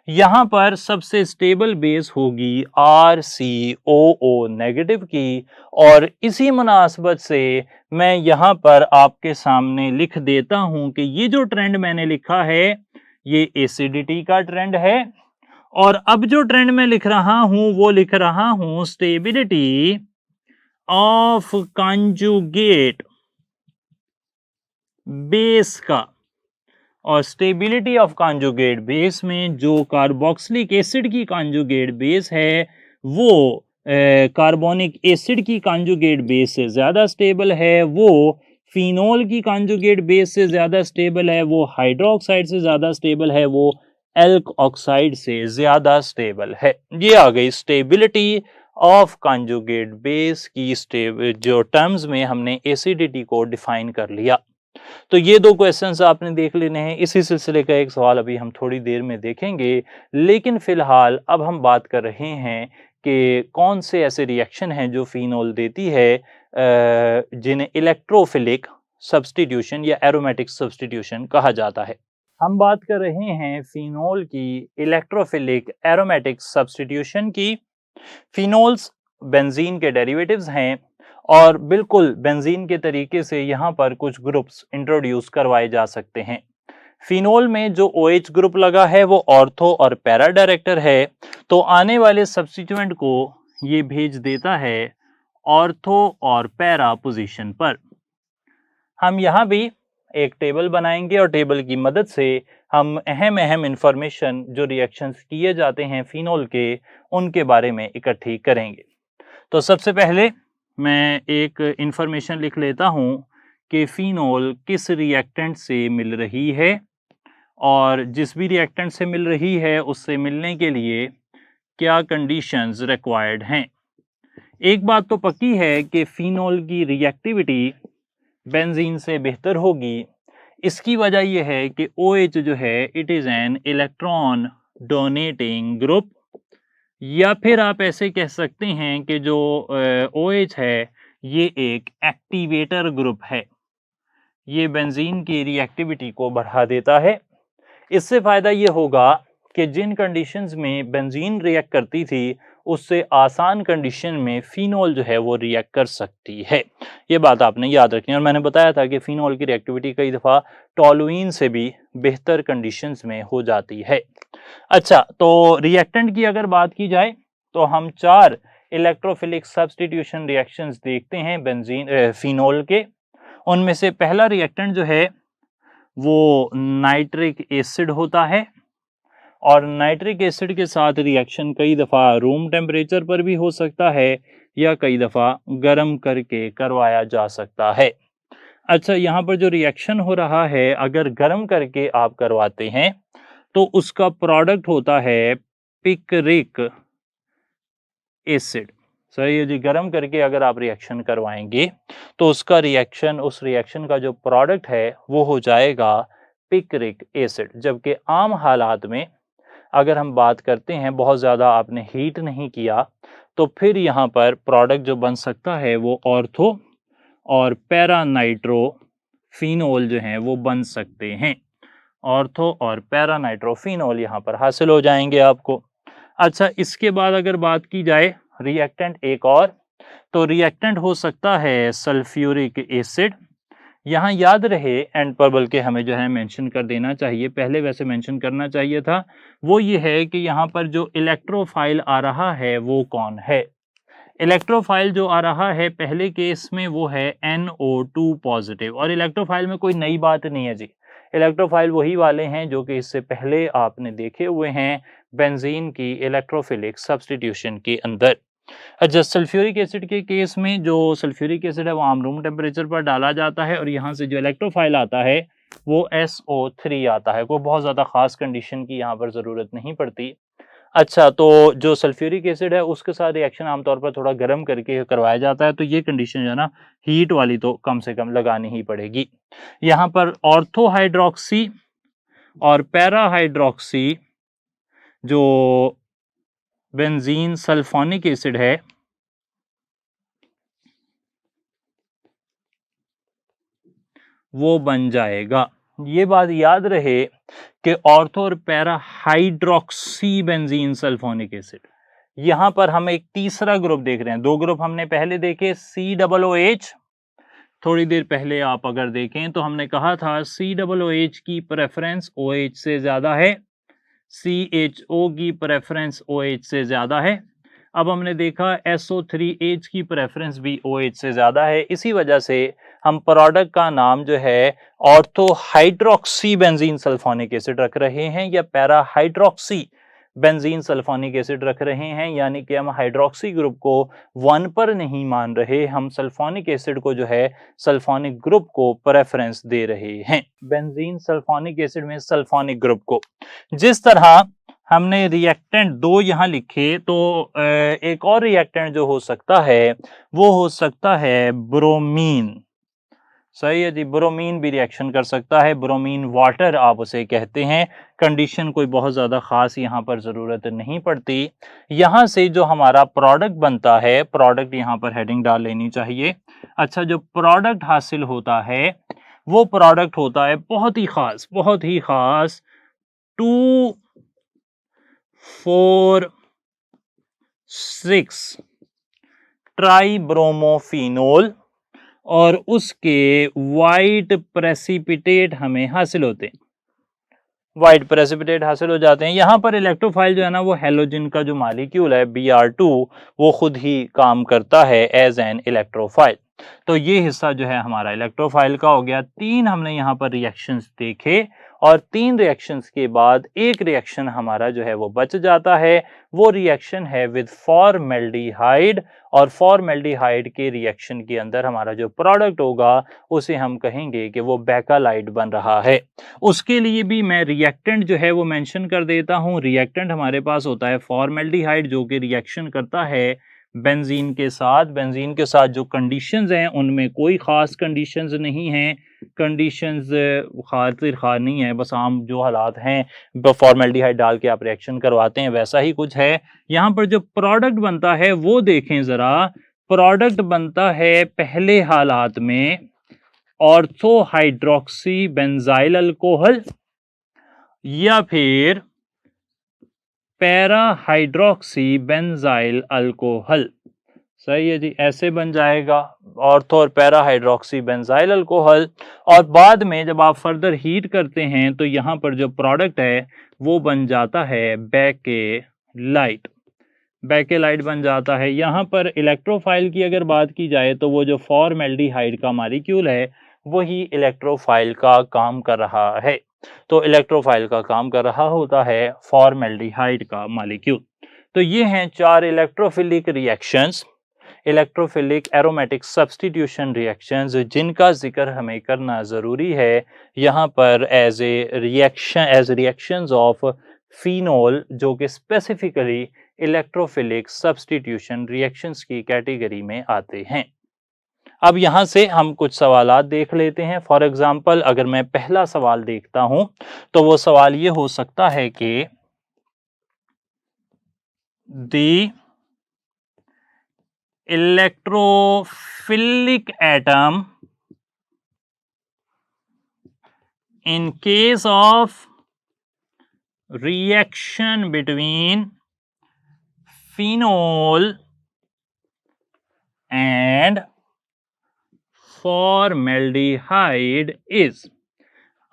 Speaker 1: यहां पर सबसे स्टेबल बेस होगी RCOO नेगेटिव की, और इसी मुनासबत से मैं यहां पर आपके सामने लिख देता हूं कि ये जो ट्रेंड मैंने लिखा है ये एसिडिटी का ट्रेंड है, और अब जो ट्रेंड मैं लिख रहा हूं वो लिख रहा हूं स्टेबिलिटी ऑफ कॉन्जुगेट बेस का। और स्टेबिलिटी ऑफ कॉन्जुगेट बेस में जो कार्बोक्सिलिक एसिड की कॉन्जुगेट बेस है वो कार्बोनिक एसिड की कॉन्जुगेट बेस से ज्यादा स्टेबल है, वो फिनोल की कॉन्जुगेट बेस से ज्यादा स्टेबल है, वो हाइड्रोक्साइड से ज्यादा स्टेबल है, वो एल्क ऑक्साइड से ज्यादा स्टेबल है। ये आ गई स्टेबिलिटी ऑफ कॉन्जुगेट बेस की जो टर्म्स में हमने एसिडिटी को डिफाइन कर लिया। तो ये दो क्वेश्चंस आपने देख लेने हैं। इसी सिलसिले का एक सवाल अभी हम थोड़ी देर में देखेंगे, लेकिन फिलहाल अब हम बात कर रहे हैं कि कौन से ऐसे रिएक्शन हैं जो फिनोल देती है जिन्हें इलेक्ट्रोफिलिक सब्स्टिट्यूशन या एरोमेटिक सब्स्टिट्यूशन कहा जाता है। हम बात कर रहे हैं फिनोल की इलेक्ट्रोफिलिक एरोमेटिक सब्स्टिट्यूशन की। फिनोल्स बेंजीन के डेरिवेटिव्स हैं, और बिल्कुल बेंजीन के तरीके से यहाँ पर कुछ ग्रुप्स इंट्रोड्यूस करवाए जा सकते हैं। फिनोल में जो OH ग्रुप लगा है वो ऑर्थो और पैरा डायरेक्टर है, तो आने वाले सब्स्टिट्यूएंट को ये भेज देता है ऑर्थो और पैरा पोजीशन पर। हम यहाँ भी एक टेबल बनाएंगे और टेबल की मदद से हम अहम इंफॉर्मेशन जो रिएक्शंस किए जाते हैं फिनोल के उनके बारे में इकट्ठी करेंगे। तो सबसे पहले मैं एक इंफॉर्मेशन लिख लेता हूं कि फिनोल किस रिएक्टेंट से मिल रही है, और जिस भी रिएक्टेंट से मिल रही है उससे मिलने के लिए क्या कंडीशंस रिक्वायर्ड हैं। एक बात तो पक्की है कि फिनोल की रिएक्टिविटी बेंजीन से बेहतर होगी। इसकी वजह यह है कि OH जो है it is an electron donating group, या फिर आप ऐसे कह सकते हैं कि जो OH है ये एक एक्टिवेटर ग्रुप है। ये बेंजीन की रिएक्टिविटी को बढ़ा देता है। इससे फायदा ये होगा कि जिन कंडीशंस में बेंजीन रिएक्ट करती थी उससे आसान कंडीशन में फिनोल जो है वो रिएक्ट कर सकती है। ये बात आपने याद रखनी है। और मैंने बताया था कि फिनोल की रिएक्टिविटी कई दफ़ा टॉलुइन से भी बेहतर कंडीशंस में हो जाती है। अच्छा, तो रिएक्टेंट की अगर बात की जाए तो हम 4 इलेक्ट्रोफिलिक सब्स्टिट्यूशन रिएक्शंस देखते हैं बेंजीन फिनोल के। उनमें से पहला रिएक्टेंट जो है वो नाइट्रिक एसिड होता है, और नाइट्रिक एसिड के साथ रिएक्शन कई दफ़ा रूम टेम्परेचर पर भी हो सकता है या कई दफ़ा गर्म करके करवाया जा सकता है। अच्छा, यहाँ पर जो रिएक्शन हो रहा है अगर गर्म करके आप करवाते हैं तो उसका प्रोडक्ट होता है पिक्रिक एसिड। सही है जी, गर्म करके अगर आप रिएक्शन करवाएंगे तो उसका उस रिएक्शन का जो प्रोडक्ट है वो हो जाएगा पिक्रिक एसिड। जबकि आम हालात में अगर हम बात करते हैं बहुत ज़्यादा आपने हीट नहीं किया तो फिर यहाँ पर प्रोडक्ट जो बन सकता है वो ऑर्थो और पैरा नाइट्रोफिनोल जो हैं वो बन सकते हैं। ऑर्थो और पैरा नाइट्रोफिनोल यहाँ पर हासिल हो जाएंगे आपको। अच्छा, इसके बाद अगर बात की जाए रिएक्टेंट एक और, तो रिएक्टेंट हो सकता है सल्फ्यूरिक एसिड। यहाँ याद रहे एंड पर बल्कि हमें जो है मेंशन कर देना चाहिए, पहले वैसे मेंशन करना चाहिए था, वो ये है कि यहाँ पर जो इलेक्ट्रोफाइल आ रहा है वो कौन है। इलेक्ट्रोफाइल जो आ रहा है पहले केस में वो है NO2 पॉजिटिव, और इलेक्ट्रोफाइल में कोई नई बात नहीं है जी। इलेक्ट्रोफाइल वही वाले हैं जो कि इससे पहले आपने देखे हुए हैं बेंजीन की इलेक्ट्रोफिलिक सब्स्टिट्यूशन के अंदर। अच्छा, सल्फ्यूरिक एसिड के केस में जो सल्फ्यूरिक एसिड है वो आम रूम टेम्परेचर पर डाला जाता है, और यहाँ से जो इलेक्ट्रोफाइल आता है वो SO3 आता है। कोई बहुत ज़्यादा खास कंडीशन की यहाँ पर ज़रूरत नहीं पड़ती। अच्छा, तो जो सल्फ्यूरिक एसिड है उसके साथ रिएक्शन आमतौर पर थोड़ा गर्म करके करवाया जाता है, तो ये कंडीशन जो है ना हीट वाली तो कम से कम लगानी ही पड़ेगी। यहाँ पर ऑर्थो हाइड्रोक्सी और पैरा हाइड्रोक्सी जो बेंजीन सल्फोनिक एसिड है वो बन जाएगा। ये बात याद रहे कि ऑर्थो और para hydroxy benzene sulphonic acid, यहां पर हम एक तीसरा ग्रुप देख रहे हैं। दो ग्रुप हमने पहले देखे, COOH। थोड़ी देर पहले आप अगर देखें तो हमने कहा था COOH की प्रेफरेंस OH से ज्यादा है, CHO की प्रेफरेंस OH से ज्यादा है। अब हमने देखा SO3H की प्रेफरेंस भी OH से ज्यादा है। इसी वजह से हम प्रोडक्ट का नाम जो है ortho hydroxy benzene sulphonic acid रख रहे हैं या para hydroxy benzene sulphonic acid रख रहे हैं, यानी कि हम हाइड्रोक्सी ग्रुप को 1 पर नहीं मान रहे, हम सल्फोनिक एसिड को जो है सल्फोनिक ग्रुप को प्रेफरेंस दे रहे हैं। बेंजीन सल्फोनिक एसिड में सल्फोनिक ग्रुप को जिस तरह हमने रिएक्टेंट 2 यहां लिखे, तो एक और रिएक्टेंट जो हो सकता है वो हो सकता है ब्रोमीन। सही है जी, ब्रोमीन भी रिएक्शन कर सकता है, ब्रोमीन वाटर आप उसे कहते हैं। कंडीशन कोई बहुत ज़्यादा ख़ास यहाँ पर ज़रूरत नहीं पड़ती। यहाँ से जो हमारा प्रोडक्ट बनता है, प्रोडक्ट यहाँ पर हेडिंग डाल लेनी चाहिए। अच्छा, जो प्रोडक्ट हासिल होता है वो प्रोडक्ट होता है बहुत ही ख़ास 2,4,6 ट्राइब्रोमोफिनोल और उसके वाइट प्रेसिपिटेट हमें हासिल होते हैं, वाइट प्रेसिपिटेट हासिल हो जाते हैं। यहाँ पर इलेक्ट्रोफाइल जो है ना, वो हेलोजन का जो मालिक्यूल है Br2 वो खुद ही काम करता है एज एन इलेक्ट्रोफाइल। तो ये हिस्सा जो है हमारा इलेक्ट्रोफाइल का हो गया। 3 हमने यहाँ पर रिएक्शंस देखे और 3 रिएक्शंस के बाद एक रिएक्शन हमारा जो है वो बच जाता है। वो रिएक्शन है विद फॉर्मेल्डिहाइड, और फॉर्मेल्डिहाइड के रिएक्शन के अंदर हमारा जो प्रोडक्ट होगा उसे हम कहेंगे कि वो बेकालाइड बन रहा है। उसके लिए भी मैं रिएक्टेंट जो है वो मेंशन कर देता हूं। रिएक्टेंट हमारे पास होता है फॉर्मेल्डिहाइड, जो कि रिएक्शन करता है बेंजीन के साथ। बेंजीन के साथ जो कंडीशंस हैं उनमें कोई ख़ास कंडीशंस नहीं हैं, कंडीशंस खातिर खा नहीं है, बस आम जो हालात हैं फॉर्मेल्डिहाइड डाल के आप रिएक्शन करवाते हैं, वैसा ही कुछ है। यहाँ पर जो प्रोडक्ट बनता है वो देखें ज़रा। प्रोडक्ट बनता है पहले हालात में ऑर्थो हाइड्रोक्सी बेंजाइल अल्कोहल या फिर पैरा हाइड्रोक्सी बेंजाइल अल्कोहल। सही है जी, ऐसे बन जाएगा ऑर्थो और पैरा हाइड्रोक्सी बेंजाइल अल्कोहल। और बाद में जब आप फर्दर हीट करते हैं तो यहाँ पर जो प्रोडक्ट है वो बन जाता है बेकेलाइट। बेकेलाइट बन जाता है। यहाँ पर इलेक्ट्रोफाइल की अगर बात की जाए तो वो जो फॉर्मेल्डिहाइड का मॉलिक्यूल है वही इलेक्ट्रोफाइल का काम कर रहा है। तो इलेक्ट्रोफाइल का काम कर रहा होता है फॉर्मेल्डिहाइड का मॉलिक्यूल। तो ये हैं 4 electrophilic reactions, electrophilic aromatic substitution reactions, जिनका जिक्र हमें करना ज़रूरी है यहाँ पर एज रिएक्शंस ऑफ फिनोल, जो कि स्पेसिफिकली इलेक्ट्रोफिलिक सब्स्टिट्यूशन रिएक्शंस की कैटेगरी में आते हैं। अब यहाँ से हम कुछ सवालात देख लेते हैं। फॉर एग्जाम्पल, अगर मैं पहला सवाल देखता हूं तो वो सवाल ये हो सकता है कि the electrophilic atom in case of reaction between phenol and formaldehyde is.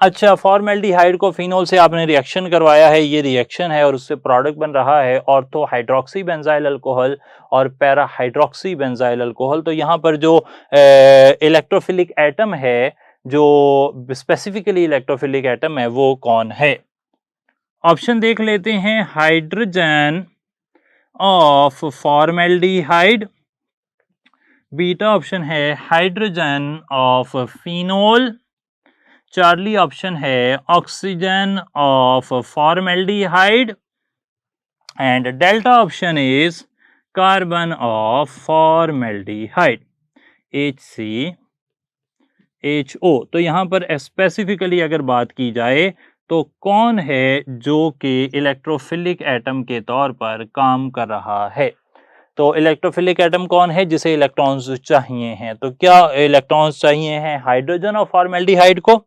Speaker 1: अच्छा, फॉर्मेल्डिहाइड को फिनोल से आपने रिएक्शन करवाया है, ये रिएक्शन है और उससे प्रोडक्ट बन रहा है ऑर्थो हाइड्रोक्सी बेंजाइल अल्कोहल और पैरा हाइड्रोक्सी बेंजाइल अल्कोहल। तो यहाँ पर जो इलेक्ट्रोफिलिक एटम है, जो स्पेसिफिकली इलेक्ट्रोफिलिक एटम है, वो कौन है? ऑप्शन देख लेते हैं। Hydrogen of formaldehyde, beta option है hydrogen of phenol, charlie option है oxygen of formaldehyde and delta option is carbon of formaldehyde, HCHO। तो यहां पर स्पेसिफिकली अगर बात की जाए तो कौन है जो कि इलेक्ट्रोफिलिक एटम के तौर पर काम कर रहा है? तो इलेक्ट्रोफिलिक एटम कौन है? जिसे इलेक्ट्रॉन्स चाहिए हैं। तो क्या इलेक्ट्रॉन्स चाहिए हैं? हाइड्रोजन ऑफ फॉर्मेल्डिहाइड को,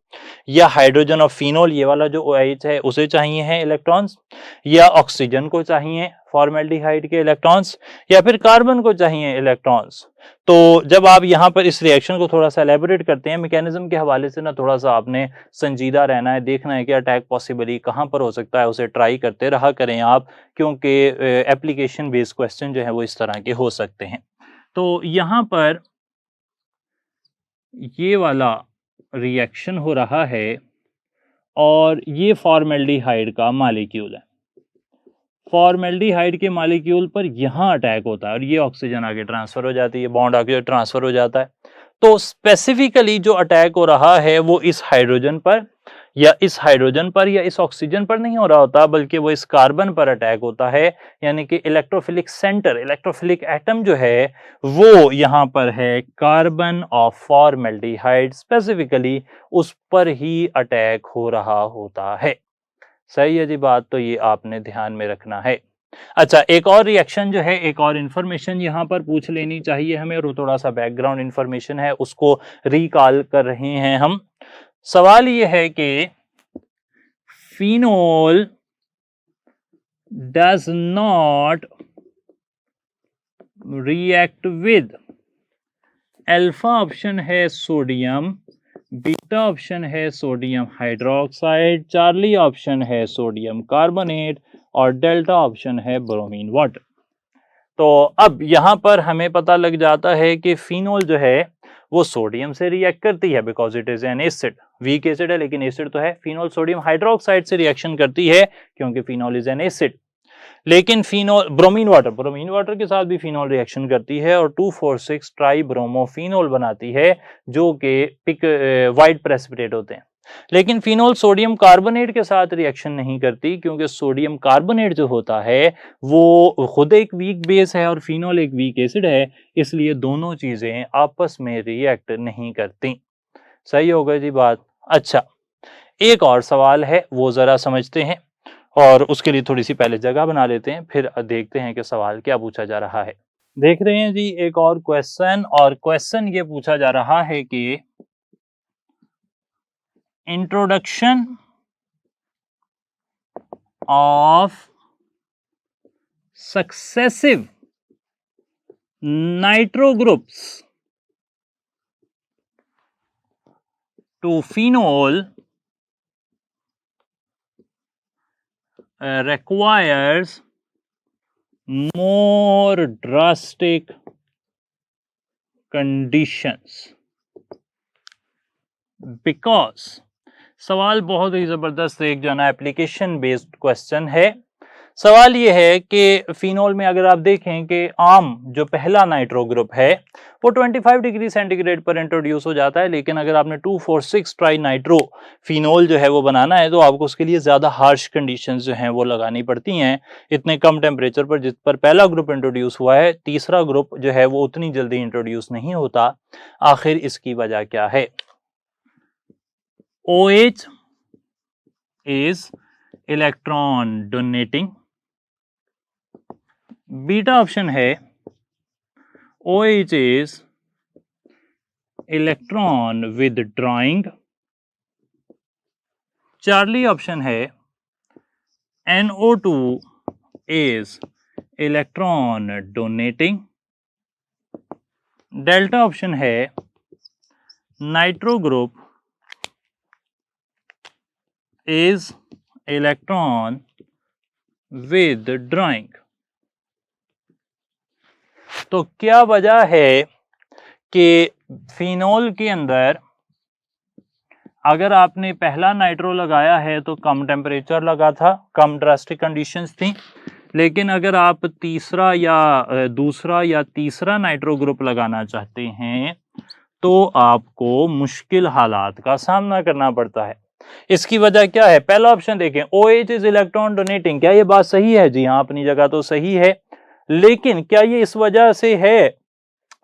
Speaker 1: या हाइड्रोजन ऑफ फिनोल, ये वाला जो OH है उसे चाहिए हैं इलेक्ट्रॉन्स, या ऑक्सीजन को चाहिए फॉर्मेल्डिहाइड के इलेक्ट्रॉन्स, या फिर कार्बन को चाहिए इलेक्ट्रॉन्स। तो जब आप यहाँ पर इस रिएक्शन को थोड़ा सा एलेबोरेट करते हैं मैकेनिज्म के हवाले से ना, थोड़ा सा आपने संजीदा रहना है, देखना है कि अटैक पॉसिबली कहाँ पर हो सकता है, उसे ट्राई करते रहा करें आप, क्योंकि एप्लीकेशन बेस्ड क्वेश्चन जो है वो इस तरह के हो सकते हैं। तो यहाँ पर ये वाला रिएक्शन हो रहा है और ये फॉर्मेल्डिहाइड का मॉलिक्यूल है। फॉर्मेल्डिहाइड के मॉलिक्यूल पर यहाँ अटैक होता है और ये ऑक्सीजन आगे ट्रांसफर हो जाती है, बॉन्ड आगे ट्रांसफर हो जाता है। तो स्पेसिफिकली जो अटैक हो रहा है वो इस हाइड्रोजन पर या इस हाइड्रोजन पर या इस ऑक्सीजन पर नहीं हो रहा होता, बल्कि वो इस कार्बन पर अटैक होता है। यानी कि इलेक्ट्रोफिलिक सेंटर, इलेक्ट्रोफिलिक एटम जो है वो यहाँ पर है कार्बन ऑफ फॉर्मेल्डिहाइड, स्पेसिफिकली उस पर ही अटैक हो रहा होता है। सही है जी बात, तो ये आपने ध्यान में रखना है। अच्छा, एक और रिएक्शन जो है, एक और इंफॉर्मेशन यहाँ पर पूछ लेनी चाहिए हमें, और थोड़ा सा बैकग्राउंड इंफॉर्मेशन है उसको रिकॉल कर रहे हैं हम। सवाल ये है कि phenol does not react with, alpha option है सोडियम, बीटा ऑप्शन है सोडियम हाइड्रोक्साइड, चार्ली ऑप्शन है सोडियम कार्बोनेट, और डेल्टा ऑप्शन है ब्रोमीन वाटर। तो अब यहां पर हमें पता लग जाता है कि फिनोल जो है वो सोडियम से रिएक्ट करती है, because it is an acid, weak acid है लेकिन एसिड तो है। फिनोल सोडियम हाइड्रोक्साइड से रिएक्शन करती है क्योंकि फिनोल इज एन एसिड। लेकिन फिनोल ब्रोमीन वाटर के साथ भी फिनोल रिएक्शन करती है और 2,4,6 ट्राई ब्रोमोफिनोल बनाती है, जो कि वाइट प्रेसिपिटेट होते हैं। लेकिन फिनोल सोडियम कार्बोनेट के साथ रिएक्शन नहीं करती, क्योंकि सोडियम कार्बोनेट जो होता है वो खुद एक वीक बेस है और फिनोल एक वीक एसिड है, इसलिए दोनों चीजें आपस में रिएक्ट नहीं करती। सही हो गई जी बात। अच्छा, एक और सवाल है वो जरा समझते हैं, और उसके लिए थोड़ी सी पहले जगह बना लेते हैं, फिर देखते हैं कि सवाल क्या पूछा जा रहा है। देख रहे हैं जी एक और क्वेश्चन, और क्वेश्चन ये पूछा जा रहा है कि introduction of successive nitro groups to phenol requires more drastic conditions because, सवाल बहुत ही जबरदस्त एक जो है ना एप्लीकेशन बेस्ड क्वेश्चन है। सवाल ये है कि फिनोल में अगर आप देखें कि आम जो पहला नाइट्रो ग्रुप है वो 25 डिग्री सेंटीग्रेड पर इंट्रोड्यूस हो जाता है, लेकिन अगर आपने 2,4,6 ट्राई नाइट्रो फिनोल जो है वो बनाना है तो आपको उसके लिए ज्यादा हार्श कंडीशंस जो हैं वो लगानी पड़ती हैं। इतने कम टेम्परेचर पर जिस पर पहला ग्रुप इंट्रोड्यूस हुआ है, तीसरा ग्रुप जो है वो उतनी जल्दी इंट्रोड्यूस नहीं होता। आखिर इसकी वजह क्या है? OH is electron donating, beta option है OH is electron withdrawing, charlie option है NO2 is electron donating, delta option है nitro group is electron withdrawing. तो क्या वजह है कि फिनोल के अंदर अगर आपने पहला नाइट्रो लगाया है तो कम टेम्परेचर लगा था, कम ड्रास्टिक कंडीशंस थी, लेकिन अगर आप तीसरा या दूसरा या तीसरा नाइट्रो ग्रुप लगाना चाहते हैं तो आपको मुश्किल हालात का सामना करना पड़ता है। इसकी वजह क्या है? पहला ऑप्शन देखें, OH इज इलेक्ट्रॉन डोनेटिंग। क्या ये बात सही है? जी हाँ, अपनी जगह तो सही है, लेकिन क्या ये इस वजह से है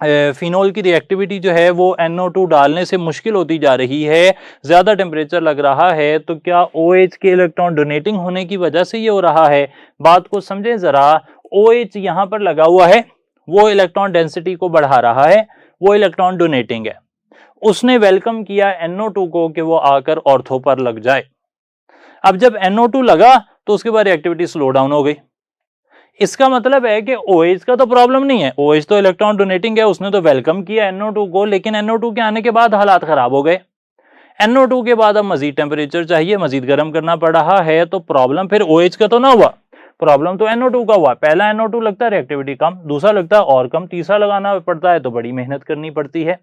Speaker 1: फिनोल की रिएक्टिविटी जो है वो NO2 डालने से मुश्किल होती जा रही है, ज्यादा टेम्परेचर लग रहा है, तो क्या OH के इलेक्ट्रॉन डोनेटिंग होने की वजह से ये हो रहा है? बात को समझें जरा। OH यहां पर लगा हुआ है, वो इलेक्ट्रॉन डेंसिटी को बढ़ा रहा है, वो इलेक्ट्रॉन डोनेटिंग है। उसने वेलकम किया NO2 को कि वो आकर ऑर्थो पर लग जाए। अब जब NO2 लगा तो उसके बाद रिएक्टिविटी स्लो डाउन हो गई। इसका मतलब है कि OH का तो प्रॉब्लम नहीं है, OH तो इलेक्ट्रॉन डोनेटिंग है, उसने तो वेलकम किया NO2 को, लेकिन NO2 के आने के बाद हालात खराब हो गए। NO2 के बाद अब मजीद टेम्परेचर चाहिए, मजीद गर्म करना पड़ रहा है, तो प्रॉब्लम फिर OH का तो ना हुआ, प्रॉब्लम तो NO2 का हुआ। पहला NO2 लगता है रिएक्टिविटी कम, दूसरा लगता है और कम, तीसरा लगाना पड़ता है तो बड़ी मेहनत करनी पड़ती है।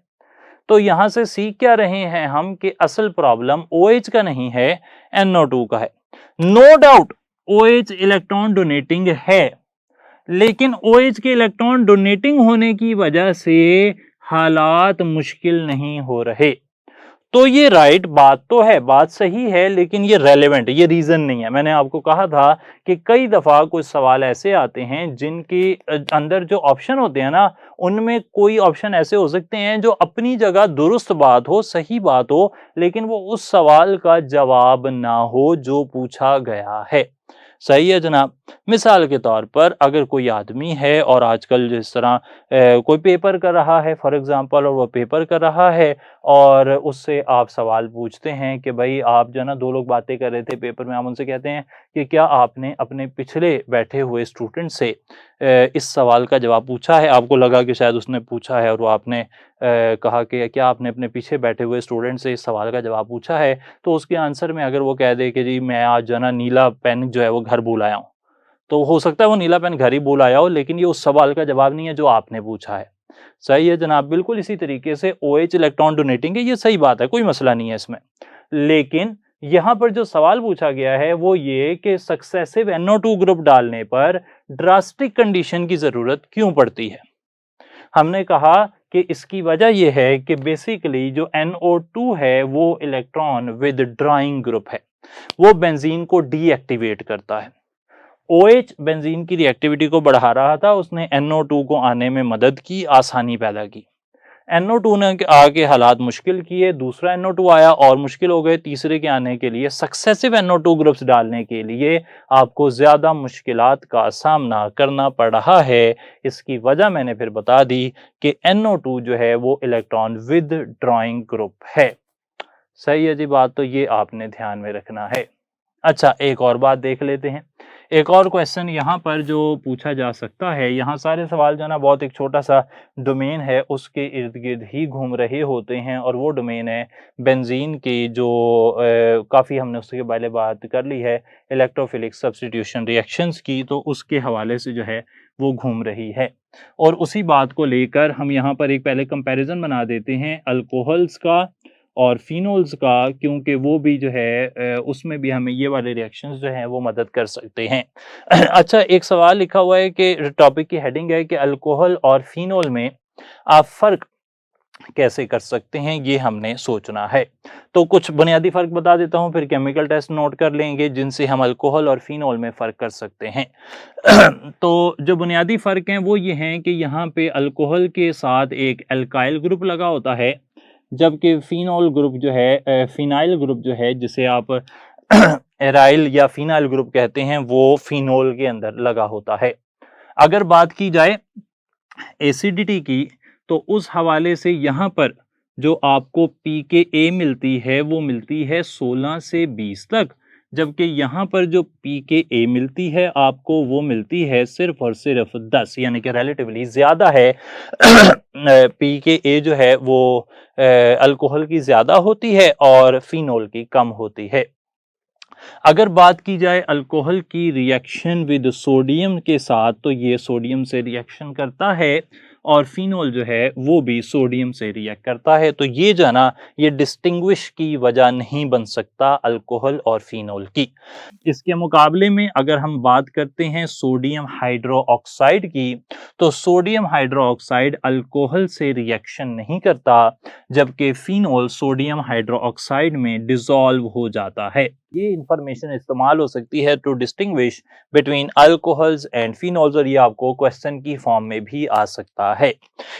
Speaker 1: तो यहां से सीख क्या रहे हैं हम कि असल प्रॉब्लम OH का नहीं है, NO2 का है। No doubt OH electron donating है, लेकिन OH के इलेक्ट्रॉन डोनेटिंग होने की वजह से हालात मुश्किल नहीं हो रहे। तो ये राइट बात तो है, बात सही है, लेकिन ये रेलेवेंट, ये रीजन नहीं है। मैंने आपको कहा था कि कई दफा कुछ सवाल ऐसे आते हैं जिनके अंदर जो ऑप्शन होते हैं ना, उनमें कोई ऑप्शन ऐसे हो सकते हैं जो अपनी जगह दुरुस्त बात हो, सही बात हो, लेकिन वो उस सवाल का जवाब ना हो जो पूछा गया है। सही है जनाब। मिसाल के तौर पर अगर कोई आदमी है और आजकल जिस तरह कोई पेपर कर रहा है फॉर एग्जांपल, और वो पेपर कर रहा है और उससे आप सवाल पूछते हैं कि भाई आप जो है ना, दो लोग बातें कर रहे थे पेपर में, आप उनसे कहते हैं कि क्या आपने अपने पिछले बैठे हुए स्टूडेंट से इस सवाल का जवाब पूछा है। आपको लगा कि शायद उसने पूछा है और वो आपने कहा कि क्या आपने अपने पीछे बैठे हुए स्टूडेंट से इस सवाल का जवाब पूछा है, तो उसके आंसर में अगर वो कह दे कि जी मैं आज जो है ना नीला पेन जो है वो घर भूल आया हूँ, तो हो सकता है वो नीला पेन घर ही भूल आया हो, लेकिन ये उस सवाल का जवाब नहीं है जो आपने पूछा है। सही है जनाब। बिल्कुल इसी तरीके से OH इलेक्ट्रॉन डोनेटिंग है, ये सही बात है, कोई मसला नहीं है इसमें। लेकिन यहां पर जो सवाल पूछा गया है वो ये कि सक्सेसिव NO2 ग्रुप डालने पर ड्रास्टिक कंडीशन की जरूरत क्यों पड़ती है। हमने कहा कि इसकी वजह यह है कि बेसिकली जो NO2 है वो इलेक्ट्रॉन विदड्रॉइंग ग्रुप है, वो बेंजीन को डीएक्टिवेट करता है। OH बेंजीन की रिएक्टिविटी को बढ़ा रहा था, उसने NO2 को आने में मदद की, आसानी पैदा की। NO2 ने आके हालात मुश्किल किए, दूसरा NO2 आया और मुश्किल हो गए, तीसरे के आने के लिए सक्सेसिव NO2 ग्रुप्स डालने के लिए आपको ज्यादा मुश्किलात का सामना करना पड़ रहा है। इसकी वजह मैंने फिर बता दी कि NO2 जो है वो इलेक्ट्रॉन विदड्रॉइंग ग्रुप है। सही है जी बात, तो ये आपने ध्यान में रखना है। अच्छा, एक और बात देख लेते हैं। एक और क्वेश्चन यहाँ पर जो पूछा जा सकता है, यहाँ सारे सवाल जो ना बहुत एक छोटा सा डोमेन है उसके इर्द गिर्द ही घूम रहे होते हैं, और वो डोमेन है बेंजीन की, जो काफ़ी हमने उसके पहले बात कर ली है इलेक्ट्रोफिलिक सब्स्टिट्यूशन रिएक्शंस की, तो उसके हवाले से जो है वो घूम रही है। और उसी बात को लेकर हम यहाँ पर एक पहले कंपैरिजन बना देते हैं अल्कोहल्स का और फिनोल्स का, क्योंकि वो भी जो है उसमें भी हमें ये वाले रिएक्शंस जो हैं वो मदद कर सकते हैं। अच्छा, एक सवाल लिखा हुआ है कि टॉपिक की हेडिंग है कि अल्कोहल और फिनोल में आप फ़र्क कैसे कर सकते हैं, ये हमने सोचना है। तो कुछ बुनियादी फ़र्क बता देता हूँ, फिर केमिकल टेस्ट नोट कर लेंगे जिनसे हम अल्कोहल और फिनोल में फ़र्क कर सकते हैं। तो जो बुनियादी फ़र्क हैं वो ये हैं कि यहाँ पे अल्कोहल के साथ एक एल्काइल ग्रुप लगा होता है, जबकि फिनोल ग्रुप जो है फिनाइल ग्रुप जो है, जिसे आप एराइल या फिनाइल ग्रुप कहते हैं, वो फिनोल के अंदर लगा होता है। अगर बात की जाए एसिडिटी की, तो उस हवाले से यहाँ पर जो आपको pKa मिलती है वो मिलती है 16 से 20 तक, जबकि यहाँ पर जो pKa मिलती है आपको वो मिलती है सिर्फ और सिर्फ 10, यानी कि रिलेटिवली ज़्यादा है। pKa जो है वो अल्कोहल की ज़्यादा होती है और फिनोल की कम होती है। अगर बात की जाए अल्कोहल की रिएक्शन विद सोडियम के साथ, तो ये सोडियम से रिएक्शन करता है, और फिनोल जो है वो भी सोडियम से रिएक्ट करता है। तो ये जो है ना, ये डिस्टिंग्विश की वजह नहीं बन सकता अल्कोहल और फिनोल की। इसके मुकाबले में अगर हम बात करते हैं सोडियम हाइड्रोक्साइड की, तो सोडियम हाइड्रोक्साइड अल्कोहल से रिएक्शन नहीं करता, जबकि फिनोल सोडियम हाइड्रोक्साइड में डिसॉल्व हो जाता है। ये इंफॉर्मेशन इस्तेमाल हो सकती है to distinguish between alcohols and phenols, और ये आपको क्वेश्चन की फॉर्म में भी आ सकता है।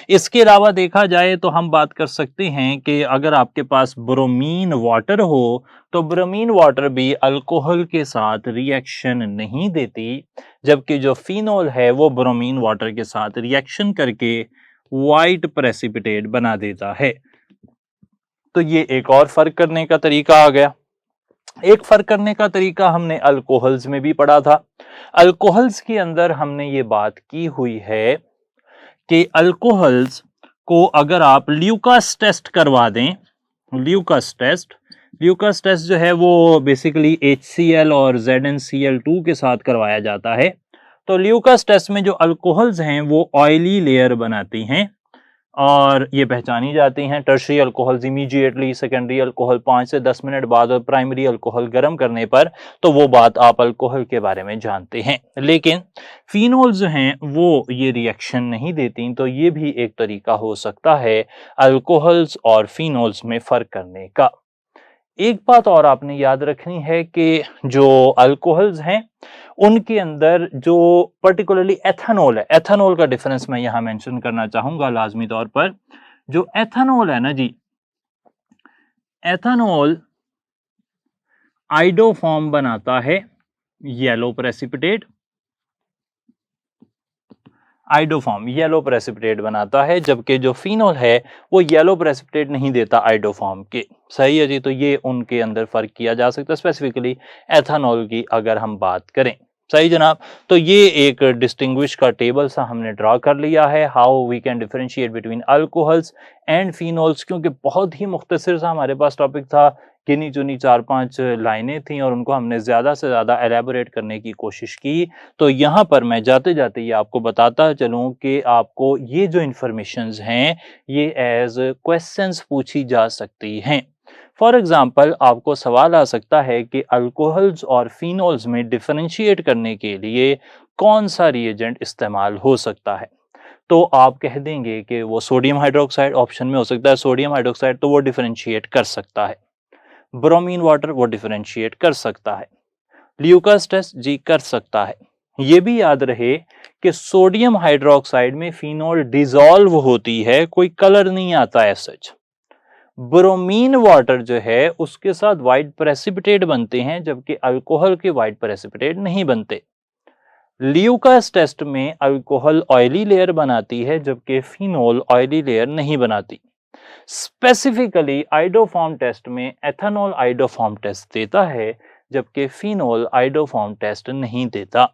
Speaker 1: इसके अलावा देखा जाए तो हम बात कर सकते हैं कि अगर आपके पास ब्रोमीन वाटर हो तो ब्रोमीन वाटर भी अल्कोहल के साथ रिएक्शन नहीं देती, जबकि जो फिनोल है वो ब्रोमीन वाटर के साथ रिएक्शन करके वाइट प्रेसिपिटेट बना देता है। तो ये एक और फर्क करने का तरीका आ गया। एक फर्क करने का तरीका हमने अल्कोहल्स में भी पढ़ा था। अल्कोहल्स के अंदर हमने ये बात की हुई है कि अल्कोहल्स को अगर आप ल्यूकास टेस्ट करवा दें, ल्यूकास टेस्ट जो है वो बेसिकली HCl और ZnCl2 के साथ करवाया जाता है। तो ल्यूकास टेस्ट में जो अल्कोहल्स हैं वो ऑयली लेयर बनाती हैं और ये पहचानी जाती हैं। Tertiary alcohols immediately, secondary alcohol 5 से 10 मिनट बाद और प्राइमरी अल्कोहल गर्म करने पर, तो वो बात आप अल्कोहल के बारे में जानते हैं। लेकिन फिनोल जो हैं वो ये रिएक्शन नहीं देती, तो ये भी एक तरीका हो सकता है अल्कोहल्स और फिनोल्स में फर्क करने का। एक बात और आपने याद रखनी है कि जो अल्कोहल्स हैं उनके अंदर जो पर्टिकुलरली एथेनॉल है, एथेनॉल का डिफरेंस मैं यहां मेंशन करना चाहूंगा लाजमी तौर पर। जो एथेनॉल है ना जी, एथेनॉल आइडोफॉर्म बनाता है yellow precipitate, iodoform yellow precipitate बनाता है, जबकि जो फिनोल है वो येलो प्रेसिपिटेट नहीं देता आइडोफॉर्म के। सही है जी, तो ये उनके अंदर फर्क किया जा सकता है, स्पेसिफिकली एथेनॉल की अगर हम बात करें। सही जनाब, तो ये एक डिस्टिंग्विश का टेबल सा हमने ड्रा कर लिया है, how we can differentiate between alcohols and phenols, क्योंकि बहुत ही मुख्तसर सा हमारे पास टॉपिक था, गिनी चुनी 4-5 लाइनें थी और उनको हमने ज़्यादा से ज़्यादा एलेबोरेट करने की कोशिश की। तो यहाँ पर मैं जाते जाते ये आपको बताता चलूँ कि आपको ये जो इन्फॉर्मेशंस हैं ये एज क्वेश्चंस पूछी जा सकती हैं। फॉर एग्जाम्पल आपको सवाल आ सकता है कि अल्कोहल्स और फिनोल्स में डिफरेंशिएट करने के लिए कौन सा रिएजेंट इस्तेमाल हो सकता है, तो आप कह देंगे कि वो सोडियम हाइड्रोक्साइड ऑप्शन में हो सकता है। सोडियम हाइड्रोक्साइड तो वो डिफरेंशिएट कर सकता है, ब्रोमीन वाटर वो डिफरेंशिएट कर सकता है, ल्यूकास टेस्ट जी कर सकता है। ये भी याद रहे कि सोडियम हाइड्रोक्साइड में फिनोल डिसॉल्व होती है, कोई कलर नहीं आता है सच। ब्रोमीन वाटर जो है उसके साथ व्हाइट प्रेसिपिटेट बनते हैं, जबकि अल्कोहल के व्हाइट प्रेसिपिटेट नहीं बनते। ल्यूकास टेस्ट में अल्कोहल ऑयली लेयर बनाती है, जबकि फिनोल ऑयली लेयर नहीं बनाती। स्पेसिफिकली आइडोफॉर्म टेस्ट में एथेनॉल आइडोफॉर्म टेस्ट देता है, जबकि फिनोल आइडोफॉर्म टेस्ट नहीं देता।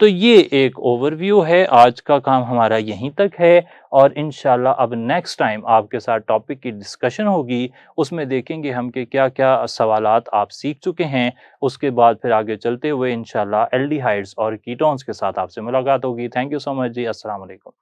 Speaker 1: तो ये एक ओवरव्यू है, आज का काम हमारा यहीं तक है और इंशाल्लाह अब नेक्स्ट टाइम आपके साथ टॉपिक की डिस्कशन होगी, उसमें देखेंगे हम कि क्या-क्या सवालात आप सीख चुके हैं। उसके बाद फिर आगे चलते हुए इंशाल्लाह एल्डिहाइड्स और कीटोन्स के साथ आपसे मुलाकात होगी। थैंक यू सो मच जी, अस्सलाम वालेकुम।